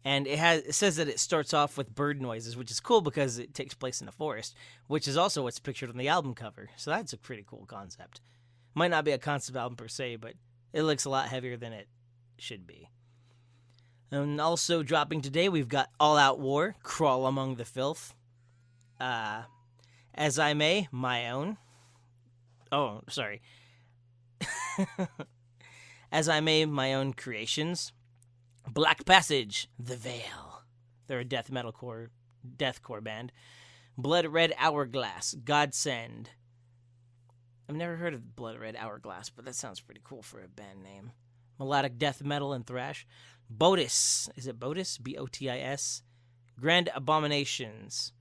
And it says that it starts off with bird noises, which is cool because it takes place in a forest, which is also what's pictured on the album cover. So that's a pretty cool concept. Might not be a concept album per se, but it looks a lot heavier than it should be. And also dropping today, we've got All Out War, Crawl Among the Filth. As I May, My Own. Oh, sorry. As I May, My Own Creations. Black Passage, The Veil. They're a deathcore band. Blood Red Hourglass, Godsend. I've never heard of Blood Red Hourglass, but that sounds pretty cool for a band name. Melodic death metal and thrash. Botis. Is it Botis? B-O-T-I-S. Grand Abominations.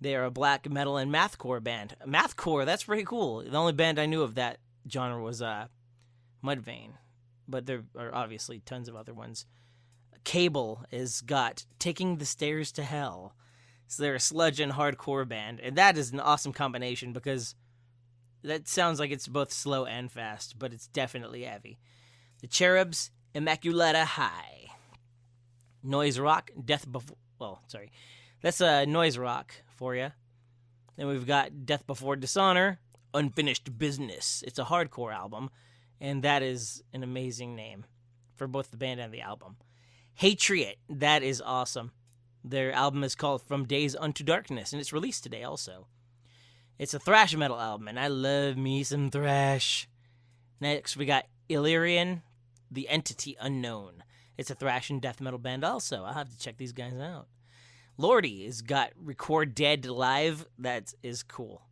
They are a black metal and mathcore band. Mathcore, that's pretty cool. The only band I knew of that genre was Mudvayne. But there are obviously tons of other ones. Cable has got Taking the Stairs to Hell. So they're a sludge and hardcore band. And that is an awesome combination because that sounds like it's both slow and fast, but it's definitely heavy. The Cherubs, Immaculata High. Noise rock, Death Before... Well, sorry. That's noise rock for you. Then we've got Death Before Dishonor, Unfinished Business. It's a hardcore album, and that is an amazing name for both the band and the album. Hatriot, that is awesome. Their album is called From Days Unto Darkness, and it's released today also. It's a thrash metal album, and I love me some thrash. Next, we got Illyrian, The Entity Unknown. It's a thrash and death metal band also. I'll have to check these guys out. Lordy has got Record Dead Live. That is cool.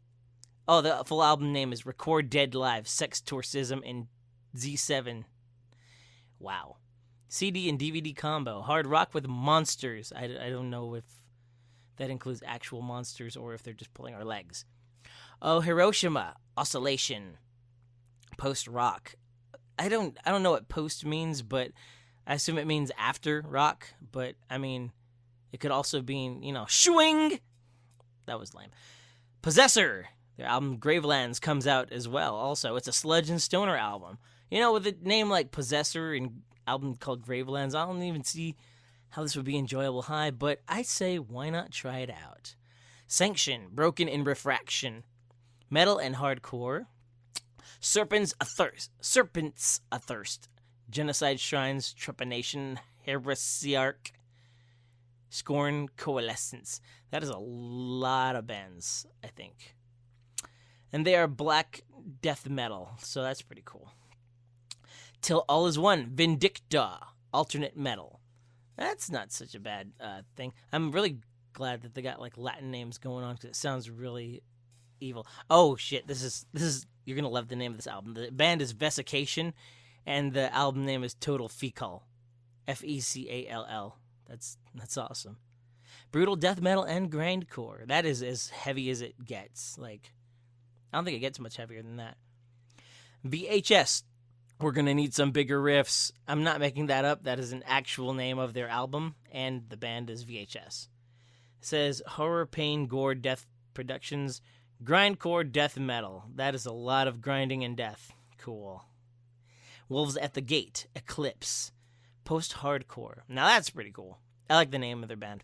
Oh, the full album name is Record Dead Live, Sex Torcism in Z7. Wow. CD and DVD combo. Hard rock with monsters. I don't know if that includes actual monsters or if they're just pulling our legs. Oh, Hiroshima, Oscillation, post rock. I don't know what post means, but I assume it means after rock. But I mean, it could also mean, swing. That was lame. Possessor, their album Gravelands comes out as well. Also, it's a sludge and stoner album. With a name like Possessor and album called Gravelands, I don't even see how this would be enjoyable high. But I say, why not try it out? Sanction, Broken in Refraction. Metal and hardcore. Serpents Athirst, Genocide Shrines, Trepanation, Heresiarch, Scorn, Coalescence. That is a lot of bands, I think. And they are black death metal, so that's pretty cool. Till All Is One, Vindicta, alternate metal. That's not such a bad thing. I'm really glad that they got like Latin names going on because it sounds really evil. Oh shit! This is you're gonna love the name of this album. The band is Vesication, and the album name is Total Fecal, Fecall. That's awesome. Brutal death metal and grindcore. That is as heavy as it gets. Like, I don't think it gets much heavier than that. VHS. We're going to need some bigger riffs. I'm not making that up. That is an actual name of their album, and the band is VHS. It says Horror, Pain, Gore, Death Productions, Grindcore, Death Metal. That is a lot of grinding and death. Cool. Wolves at the Gate, Eclipse, Post-Hardcore. Now that's pretty cool. I like the name of their band.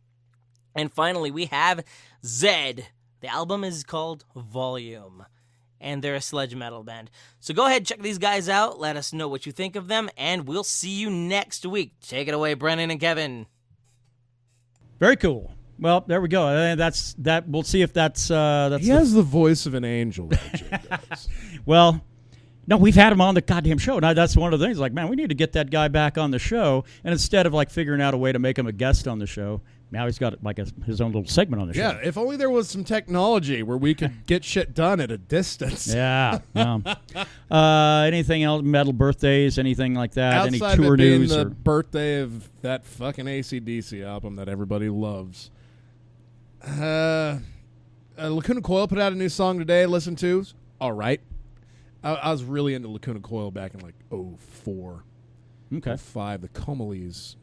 And finally, we have Zed. The album is called Volume, and they're a sludge metal band. So go ahead, check these guys out. Let us know what you think of them, and we'll see you next week. Take it away, Brennan and Kevin. Very cool. Well, there we go. That's that. We'll see if that's. He has the voice of an angel. LJ does. Well, no, we've had him on the goddamn show. Now that's one of the things. Like, man, we need to get that guy back on the show. And instead of like figuring out a way to make him a guest on the show, now he's got like his own little segment on the show. Yeah, if only there was some technology where we could get shit done at a distance. Yeah. Anything else? Metal birthdays? Anything like that? Outside Any tour of it being news? the birthday of that fucking AC/DC album that everybody loves. Lacuna Coil put out a new song today. Listen to. All right. I was really into Lacuna Coil back in like 04. Okay. 05. The Comalies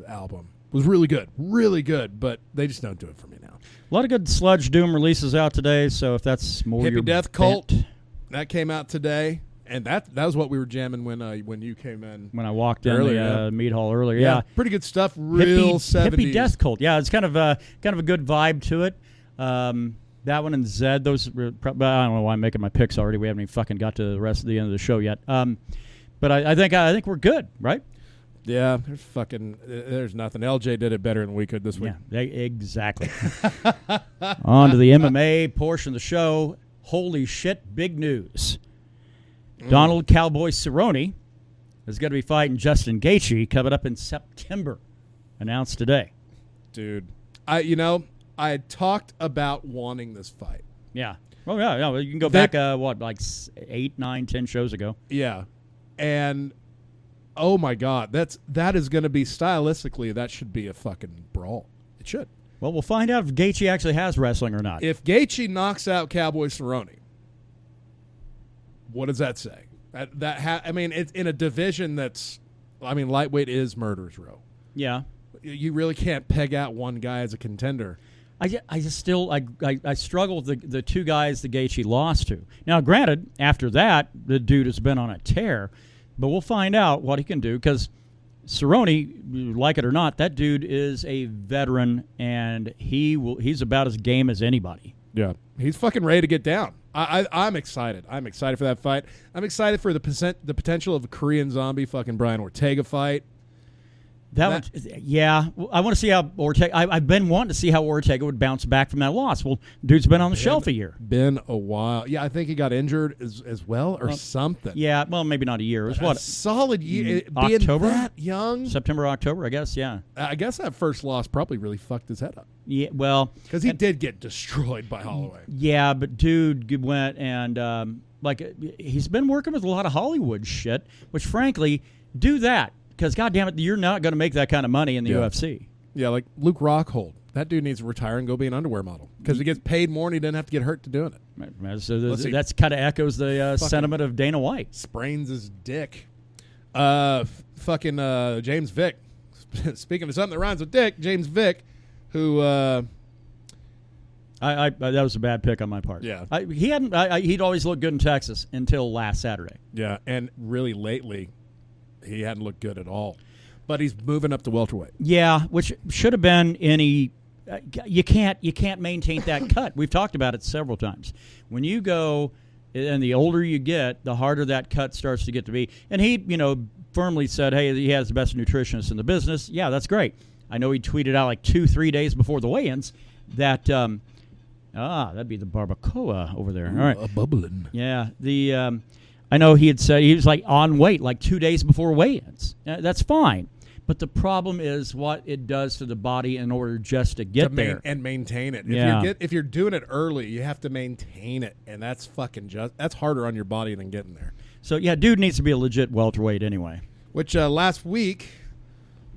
album was really good, but they just don't do it for me now. A lot of good sludge doom releases out today, so if that's more your Hippie Death Cult, bent, that came out today, and that was what we were jamming when you came in. when I walked in Earlier, the Mead Hall earlier, yeah. Pretty good stuff. Real 70s. Hippie Death Cult, yeah, it's kind of a good vibe to it. That one and Zed, those. I don't know why I'm making my picks already. We haven't even fucking got to the end of the show yet. But I think we're good, right? Yeah, there's nothing. LJ did it better than we could this week. Yeah, exactly. On to the MMA portion of the show. Holy shit, big news. Donald Cowboy Cerrone is going to be fighting Justin Gaethje coming up in September. Announced today. Dude, I had talked about wanting this fight. Yeah. Well, yeah. You can go back, 8, 9, 10 shows ago. Yeah. And oh my God, that is going to be stylistically, that should be a fucking brawl. It should. Well, we'll find out if Gaethje actually has wrestling or not. If Gaethje knocks out Cowboy Cerrone, what does that say? It's in a division that's, lightweight is murder's row. Yeah. You really can't peg out one guy as a contender. I struggle with the two guys that Gaethje lost to. Now, granted, after that, the dude has been on a tear. But we'll find out what he can do because Cerrone, like it or not, that dude is a veteran and he's about as game as anybody. Yeah, he's fucking ready to get down. I'm excited. I'm excited for that fight. I'm excited for the potential of a Korean Zombie fucking Brian Ortega fight. Yeah. I want to see how Ortega. I've been wanting to see how Ortega would bounce back from that loss. Well, dude's been on the shelf a year. Been a while. Yeah, I think he got injured as well or something. Yeah, well, maybe not a year. It was what? A solid year. October? Being that young? September, October, I guess, yeah. I guess that first loss probably really fucked his head up. Yeah, well. Because he did get destroyed by Holloway. Yeah, but dude went and, he's been working with a lot of Hollywood shit, which, frankly, do that. Because, goddammit, you're not going to make that kind of money in the UFC. Yeah, like Luke Rockhold. That dude needs to retire and go be an underwear model. Because he gets paid more and he doesn't have to get hurt to doing it. So that's kind of echoes the sentiment of Dana White. Sprains his dick. James Vick. Speaking of something that rhymes with dick, James Vick, who... that was a bad pick on my part. Yeah. He'd always looked good in Texas until last Saturday. Yeah, and really lately... He hadn't looked good at all. But he's moving up to welterweight. Yeah, which should have been any you can't maintain that cut. We've talked about it several times. When you go And the older you get, the harder that cut starts to get to be. And he, firmly said, hey, he has the best nutritionist in the business. Yeah, that's great. I know he tweeted out like 2-3 days before the weigh-ins that, that'd be the barbacoa over there. Ooh, all right. a bubbling. Yeah. I know he had said he was like on weight like 2 days before weigh-ins. That's fine. But the problem is what it does to the body in order just to get there. And maintain it. Yeah. If you're doing it early, you have to maintain it. And that's that's harder on your body than getting there. So, yeah, dude needs to be a legit welterweight anyway. Which last week,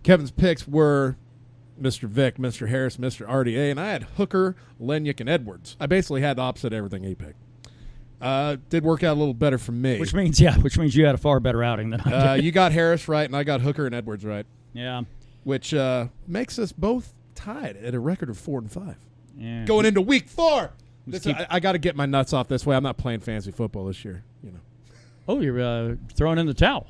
Kevin's picks were Mr. Vic, Mr. Harris, Mr. RDA, and I had Hooker, Lenyuk, and Edwards. I basically had the opposite of everything he picked. Did work out a little better for me. Which means you had a far better outing than I did. You got Harris right, and I got Hooker and Edwards right. Yeah. Which makes us both tied at a record of 4-5. Yeah. Going into week 4. I got to get my nuts off this way. I'm not playing fantasy football this year. Oh, you're throwing in the towel.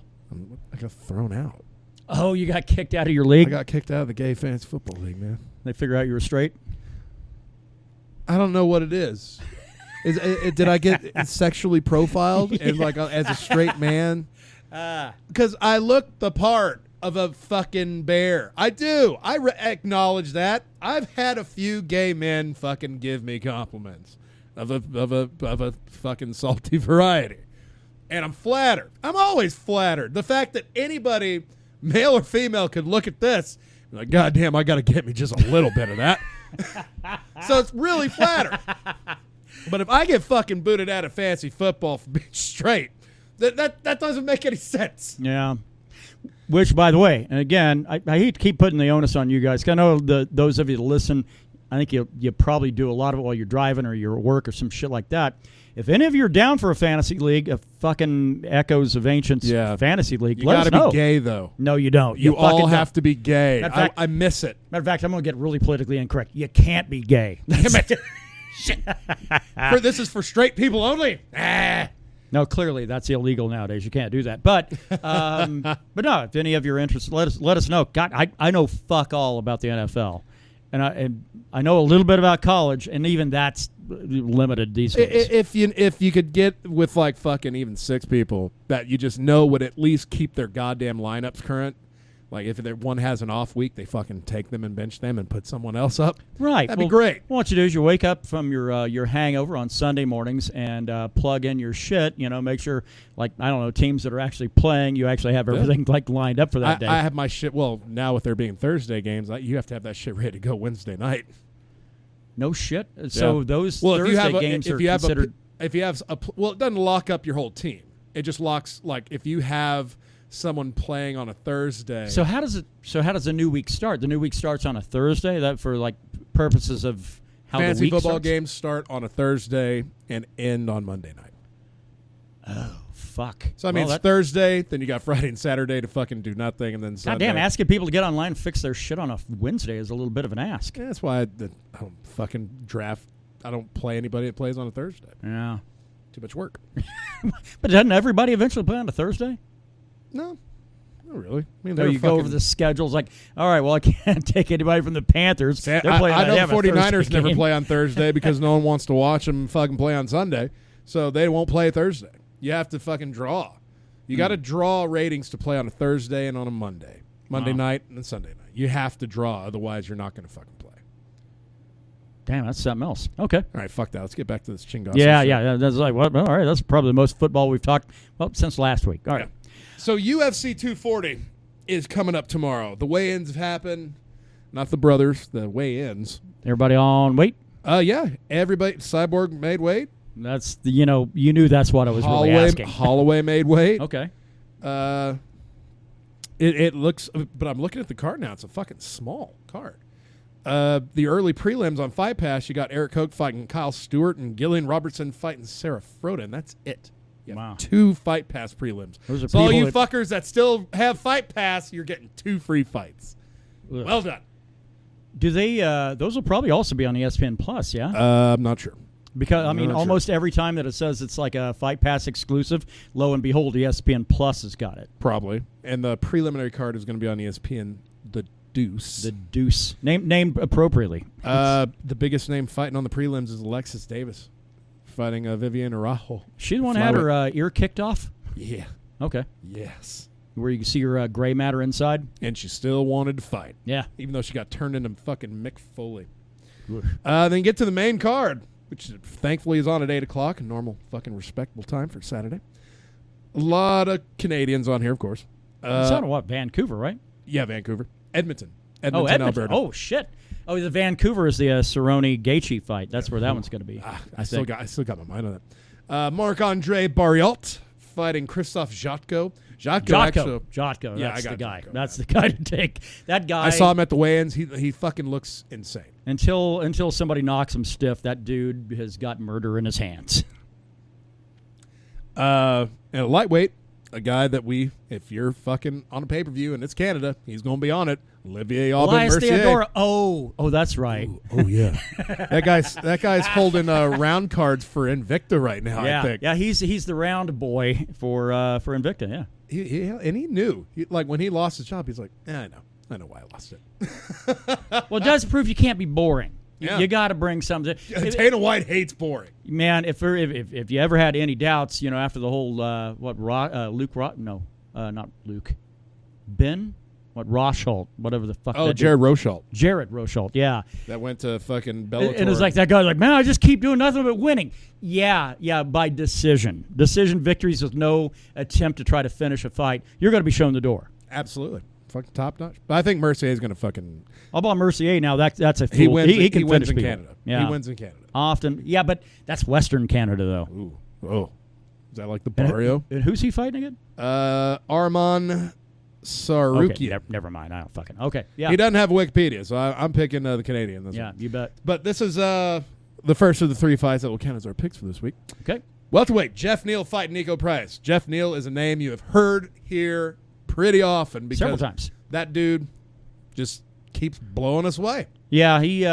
I got thrown out. Oh, you got kicked out of your league? I got kicked out of the gay fantasy football league, man. They figure out you were straight? I don't know what it is. Did I get sexually profiled as a straight man? Because I look the part of a fucking bear. I do. I acknowledge that. I've had a few gay men fucking give me compliments of a fucking salty variety. And I'm flattered. I'm always flattered. The fact that anybody, male or female, could look at this and like, God damn, I got to get me just a little bit of that. So it's really flattering. But if I get fucking booted out of fantasy football for being straight, that doesn't make any sense. Yeah. Which, by the way, and again, I hate to keep putting the onus on you guys. 'Cause I know those of you that listen, I think you probably do a lot of it while you're driving or you're at work or some shit like that. If any of you are down for a fantasy league, a fucking Echoes of Ancients fantasy league, let us know. You got to be gay, though. No, you don't. You all have to be gay. I miss it. Matter of fact, I'm going to get really politically incorrect. You can't be gay. This is for straight people only. No, clearly that's illegal nowadays. You can't do that. But no, if any of you are interested, let us know. God, I know fuck all about the NFL, and I know a little bit about college, and even that's limited these days. If you could get with like fucking even 6 people that you just know would at least keep their goddamn lineups current. Like, if one has an off week, they fucking take them and bench them and put someone else up. Right. That'd be great. What you do is you wake up from your hangover on Sunday mornings and plug in your shit. Make sure, like, I don't know, teams that are actually playing, you actually have everything like lined up for that day. I have my shit. Well, now with there being Thursday games, you have to have that shit ready to go Wednesday night. No shit. So those Thursday games are considered. It doesn't lock up your whole team. It just locks, like, if you have someone playing on a Thursday. So how does the new week start? The new week starts on a Thursday. That for like purposes of how fantasy the week football starts? Games start on a Thursday and end on Monday night. Oh fuck! So I mean, it's Thursday, then you got Friday and Saturday to fucking do nothing, and then Sunday. Goddamn, asking people to get online and fix their shit on a Wednesday is a little bit of an ask. Yeah, that's why I don't fucking draft. I don't play anybody that plays on a Thursday. Yeah, too much work. But doesn't everybody eventually play on a Thursday? No, not really. I mean, you go over the schedules like, all right, well, I can't take anybody from the Panthers. I know the 49ers never play on Thursday because no one wants to watch them fucking play on Sunday, so they won't play Thursday. You have to fucking draw. You got to draw ratings to play on a Thursday and on a Monday night and Sunday night. You have to draw, otherwise you're not going to fucking play. Damn, that's something else. Okay. All right, fuck that. Let's get back to this Chingas. Yeah. That's like, well, all right, that's probably the most football we've talked since last week. All right. Yeah. So UFC 240 is coming up tomorrow. The weigh-ins have happened. Not the brothers, the weigh-ins. Everybody on weight? Yeah. Everybody. Cyborg made weight. That's you knew that's what I was really asking. Holloway made weight. Okay. It looks, but I'm looking at the card now. It's a fucking small card. The early prelims on Fight Pass, you got Eric Koch fighting Kyle Stewart and Gillian Robertson fighting Sarah Froden. That's it. Wow. 2 Fight Pass prelims. Those are so all you fuckers that still have Fight Pass, you're getting 2 free fights. Ugh. Well done. Do they? Those will probably also be on ESPN Plus, yeah? I'm not sure. Because, almost every time that it says it's like a Fight Pass exclusive, lo and behold, ESPN Plus has got it. Probably. And the preliminary card is going to be on ESPN, The Deuce. The Deuce. Named appropriately. The biggest name fighting on the prelims is Alexis Davis fighting Vivian Araujo. She the one that had her ear kicked off? Yeah. Okay. Yes. Where you can see her gray matter inside? And she still wanted to fight. Yeah. Even though she got turned into fucking Mick Foley. Then get to the main card, which thankfully is on at 8 o'clock, a normal fucking respectable time for Saturday. A lot of Canadians on here, of course. It's out of what? Vancouver, right? Yeah, Vancouver. Edmonton, Edmonton. Alberta. Oh, shit. Oh, the Vancouver is the Cerrone Gaethje fight. That's where that one's going to be. I still got my mind on that. Marc-Andre Barriault fighting Christoph Jotko. Jotko. Yeah, That's the guy. Jotko. That's the guy to take. That guy. I saw him at the weigh-ins. He fucking looks insane. Until somebody knocks him stiff, that dude has got murder in his hands. And a lightweight, a guy that if you're fucking on a pay-per-view and it's Canada, he's going to be on it. Olivier Aubin-Mercier. Theodora. Oh, that's right. Oh yeah. that guy's holding round cards for Invicta right now. Yeah, I think. yeah. He's the round boy for Invicta. Yeah. He knew. Like when he lost his job, he's like, I know why I lost it. Well, it does prove you can't be boring. Yeah. You got to bring something. Dana White hates boring. Man, if you ever had any doubts, after the whole Rosholt, whatever the fuck. Oh, Jared Rosholt. Jared Rosholt, yeah. That went to fucking Bellator. And it's like that guy's like, man, I just keep doing nothing but winning. Yeah, by decision. Decision victories with no attempt to try to finish a fight. You're going to be shown the door. Absolutely. Fucking top notch. But I think Mercier is going to fucking... How about Mercier now? That's a fool. He wins, he can wins finish in people. Canada. Yeah. He wins in Canada. Often. Yeah, but that's Western Canada, though. Ooh. Oh. Is that like the barrio? And who's he fighting again? Arman Sarukian. Okay, never mind. I don't fucking... Okay, yeah. He doesn't have a Wikipedia, so I'm picking the Canadian. This one. You bet. But this is the first of the 3 fights that will count as our picks for this week. Okay. Welterweight, Jeff Neal fighting Nico Price. Jeff Neal is a name you have heard here pretty often because several times. That dude just keeps blowing us away. Yeah, he's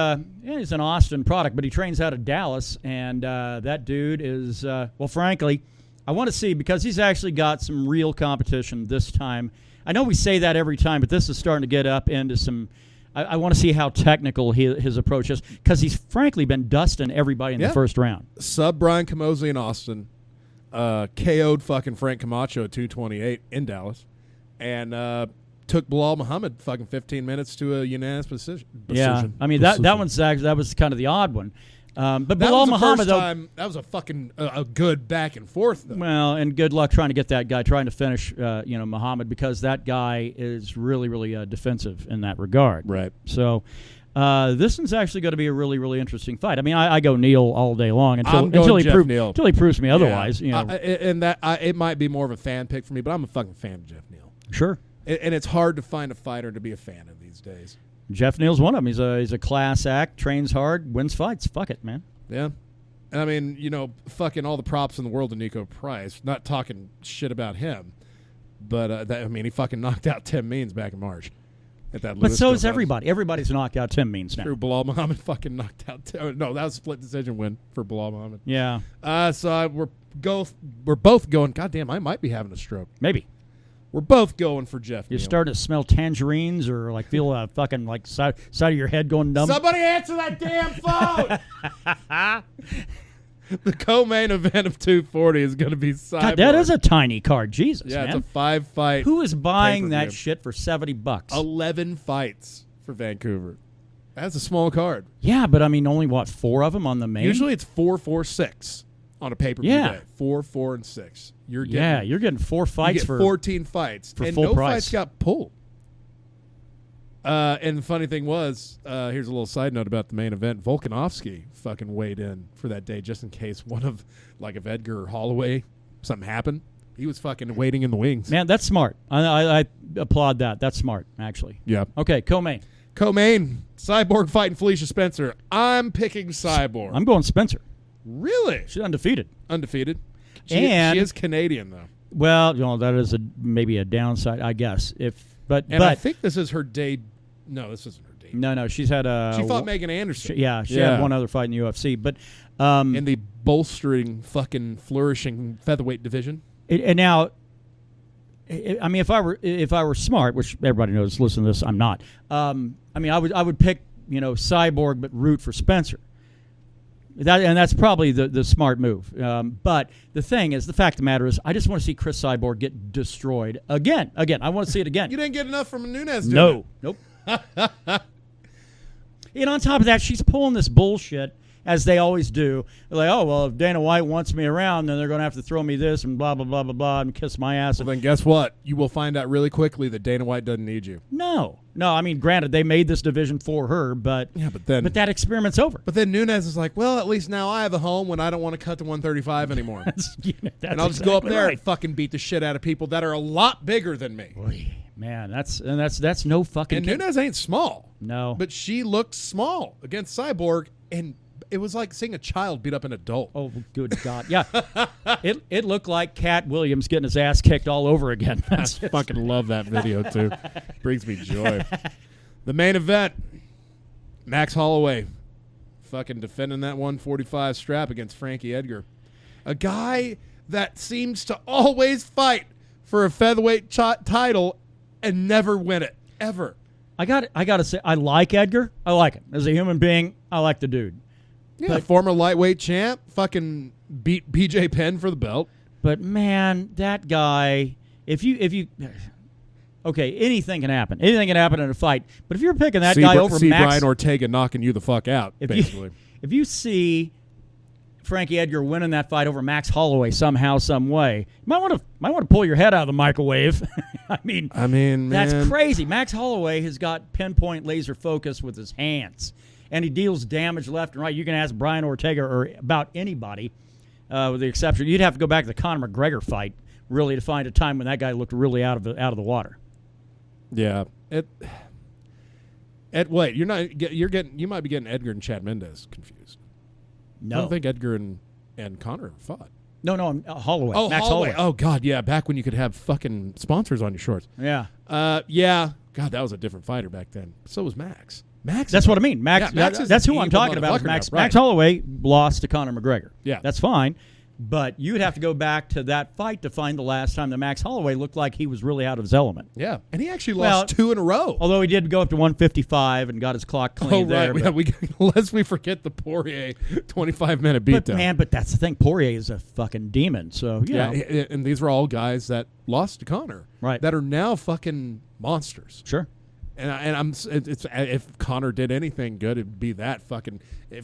an Austin product, but he trains out of Dallas, and that dude is, frankly, I want to see, because he's actually got some real competition this time. I know we say that every time, but this is starting to get up into some... I want to see how technical his approach is, because he's frankly been dusting everybody in the first round. Sub Brian Camozzi in Austin, KO'd fucking Frank Camacho at 228 in Dallas, and took Bilal Muhammad fucking 15 minutes to a unanimous decision. Yeah, I mean that was kind of the odd one. But Bilal Muhammad, though, that was a fucking a good back and forth, though. Well, and good luck trying to get that guy trying to finish, Muhammad, because that guy is really, really defensive in that regard. Right. So this one's actually going to be a really, really interesting fight. I mean, I go Neal all day long until he proves me otherwise. Yeah. And it might be more of a fan pick for me, but I'm a fucking fan of Jeff Neal. Sure. And it's hard to find a fighter to be a fan of these days. Jeff Neal's one of them. He's a class act, trains hard, wins fights. Fuck it, man. Yeah. And I mean, fucking all the props in the world to Nico Price. Not talking shit about him, but he fucking knocked out Tim Means back in March. But so is everybody. Everybody's knocked out Tim Means now. True, Bilal Muhammad fucking knocked out. No, that was a split decision win for Bilal Muhammad. Yeah. So we're both going. Goddamn, I might be having a stroke. Maybe. We're both going for Jeff. You're starting to smell tangerines, or feel a fucking side of your head going numb. Somebody answer that damn phone! The co-main event of 240 is going to be Cyborg. God, that is a tiny card. Jesus, yeah, man. It's a 5-fight. Who is buying that shit for $70? 11 fights for Vancouver. That's a small card. Yeah, but only 4 of them on the main. Usually it's 4, 4, 6 on a pay-per-view day. 4, 4, and 6. You're getting 4 fights you get for 14 fights, for and full no price. Fights got pulled. And the funny thing was, here's a little side note about the main event. Volkanovski fucking weighed in for that day just in case if Edgar or Holloway, something happened. He was fucking waiting in the wings. Man, that's smart. I applaud that. That's smart, actually. Yeah. Okay, co-main. Co-main, Cyborg fighting Felicia Spencer. I'm picking Cyborg. I'm going Spencer. Really? She's undefeated. Undefeated. She is Canadian, though. Well, that is maybe a downside, I guess. But I think this is her day. No, this isn't her day. No, she's had a... She fought Megan Anderson. She had one other fight in the UFC. But in the bolstering, fucking, flourishing featherweight division. And now, if I were smart, which everybody knows, listen to this, I'm not. I would pick, Cyborg, but root for Spencer. That's probably the smart move. But the thing is, the fact of the matter is, I just want to see Chris Cyborg get destroyed again. I want to see it again. You didn't get enough from Nunes, did No. you? Nope. And on top of that, she's pulling this bullshit, as they always do. They're like, oh, well, if Dana White wants me around, then they're going to have to throw me this and blah, blah, blah, blah, blah, and kiss my ass. Well, then guess what? You will find out really quickly that Dana White doesn't need you. No. I mean, granted, they made this division for her, but but that experiment's over. But then Nunes is like, well, at least now I have a home when I don't want to cut to 135 anymore. And I'll just go up there and fucking beat the shit out of people that are a lot bigger than me. Boy, man, that's no fucking. And Nunes ain't small. No. But she looked small against Cyborg, and it was like seeing a child beat up an adult. Oh, good God. Yeah. It looked like Cat Williams getting his ass kicked all over again. I fucking love that video, too. Brings me joy. The main event, Max Holloway fucking defending that 145 strap against Frankie Edgar. A guy that seems to always fight for a featherweight title and never win it, ever. I got to say, I like Edgar. I like him. As a human being, I like the dude. Yeah, but, former lightweight champ, fucking beat BJ Penn for the belt. But man, that guy, if you okay, anything can happen. Anything can happen in a fight. But if you're picking that guy over Max, Brian Ortega knocking you the fuck out, basically. If you see Frankie Edgar winning that fight over Max Holloway somehow, some way, you might want to pull your head out of the microwave. I mean, man, that's crazy. Max Holloway has got pinpoint laser focus with his hands, and he deals damage left and right. You can ask Brian Ortega or about anybody, with the exception. You'd have to go back to the Conor McGregor fight really to find a time when that guy looked really out of the water. Yeah. Wait, you might be getting Edgar and Chad Mendez confused. No. I don't think Edgar and Conor fought. No, Holloway. Oh, Max Holloway. Oh, God, yeah, back when you could have fucking sponsors on your shorts. Yeah. Yeah. God, that was a different fighter back then. So was Max. That's what I mean. Max. Yeah, that's who I'm talking about. Max. Max Holloway lost to Conor McGregor. Yeah. That's fine. But you'd have to go back to that fight to find the last time that Max Holloway looked like he was really out of his element. Yeah, and he actually lost 2 in a row. Although he did go up to 155 and got his clock clean there. Lest we forget the Poirier 25-minute beatdown. But that's the thing. Poirier is a fucking demon. So yeah, and these were all guys that lost to Conor, right? That are now fucking monsters. Sure. And if Conor did anything good, it'd be that fucking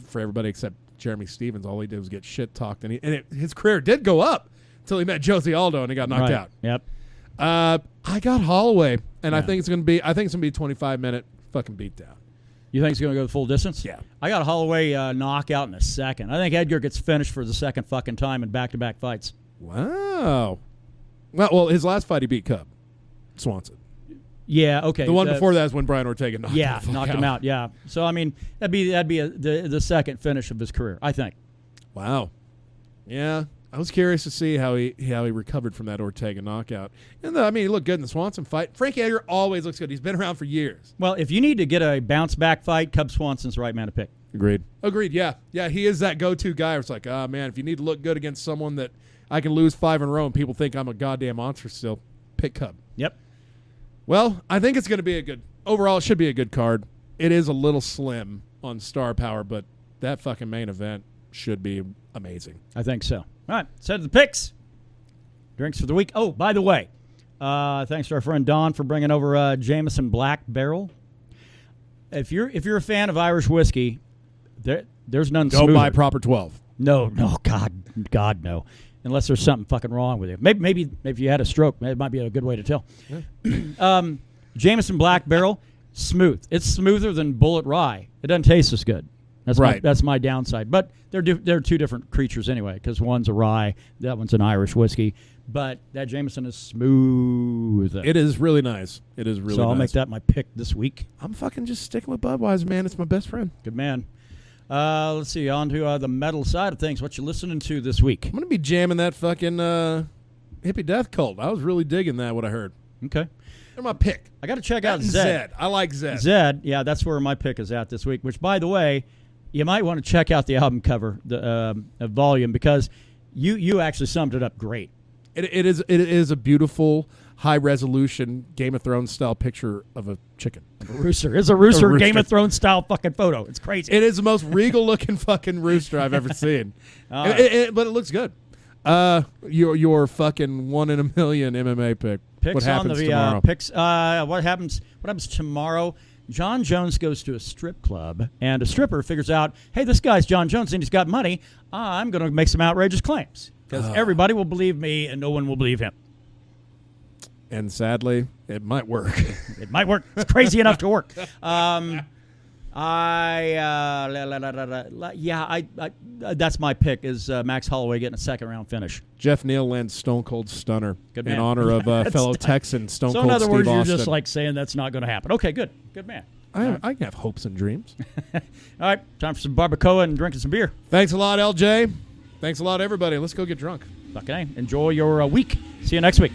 for everybody except Jeremy Stevens. All he did was get shit talked, and his career did go up until he met Josie Aldo and he got knocked out. Yep. I got Holloway, and I think it's gonna be a 25-minute fucking beatdown. You think it's gonna go the full distance? Yeah. I got a Holloway knockout in a second. I think Edgar gets finished for the second fucking time in back-to-back fights. Wow. Well, his last fight he beat Cub Swanson. Yeah, okay. The one before that is when Brian Ortega knocked him out. Yeah. So I mean, that'd be the second finish of his career, I think. Wow. Yeah, I was curious to see how he recovered from that Ortega knockout. And he looked good in the Swanson fight. Frankie Edgar always looks good. He's been around for years. Well, if you need to get a bounce back fight, Cub Swanson's the right man to pick. Agreed. Yeah. He is that go-to guy where it's like, man, if you need to look good against someone that I can lose 5 in a row and people think I'm a goddamn monster still, pick Cub. Yep. Well, I think it's going to be overall, it should be a good card. It is a little slim on star power, but that fucking main event should be amazing. I think so. All right, set the picks. Drinks for the week. Oh, by the way, thanks to our friend Don for bringing over Jameson Black Barrel. If you're a fan of Irish whiskey, there's none smoother. Go buy Proper 12. No, God, no. Unless there's something fucking wrong with you. Maybe if you had a stroke, it might be a good way to tell. Yeah. Jameson Black Barrel, smooth. It's smoother than Bullet Rye. It doesn't taste as good. That's my downside. But they're two different creatures anyway, because one's a rye, that one's an Irish whiskey. But that Jameson is smooth. It is really nice. It is really nice. So I'll make that my pick this week. I'm fucking just sticking with Budweiser, man. It's my best friend. Good man. Let's see, on to the metal side of things. What you listening to this week? I'm going to be jamming that fucking Hippie Death Cult. I was really digging that, what I heard. Okay. They're my pick. I got to check out Zed. I like Zed. Zed, yeah, that's where my pick is at this week, which, by the way, you might want to check out the album cover, the volume, because you actually summed it up great. It is a beautiful, high resolution Game of Thrones style picture of a chicken. A rooster. It's a rooster Game of Thrones style fucking photo. It's crazy. It is the most regal looking fucking rooster I've ever seen. But it looks good. Your fucking 1 in a million MMA pick. Picks what happens on the tomorrow? picks. What happens tomorrow? John Jones goes to a strip club, and a stripper figures out, hey, this guy's John Jones, and he's got money. I'm going to make some outrageous claims because everybody will believe me, and no one will believe him. And sadly, it might work. It might work. It's crazy enough to work. That's my pick. Is Max Holloway getting a second round finish? Jeff Neal lands Stone Cold Stunner Good man. in honor of fellow Texan Stone So Cold in other Steve words, you're Austin. just like saying that's not going to happen. Okay, good man. I can have hopes and dreams. All right, time for some barbacoa and drinking some beer. Thanks a lot, LJ. Thanks a lot, everybody. Let's go get drunk. Fucking A. Enjoy your week. See you next week.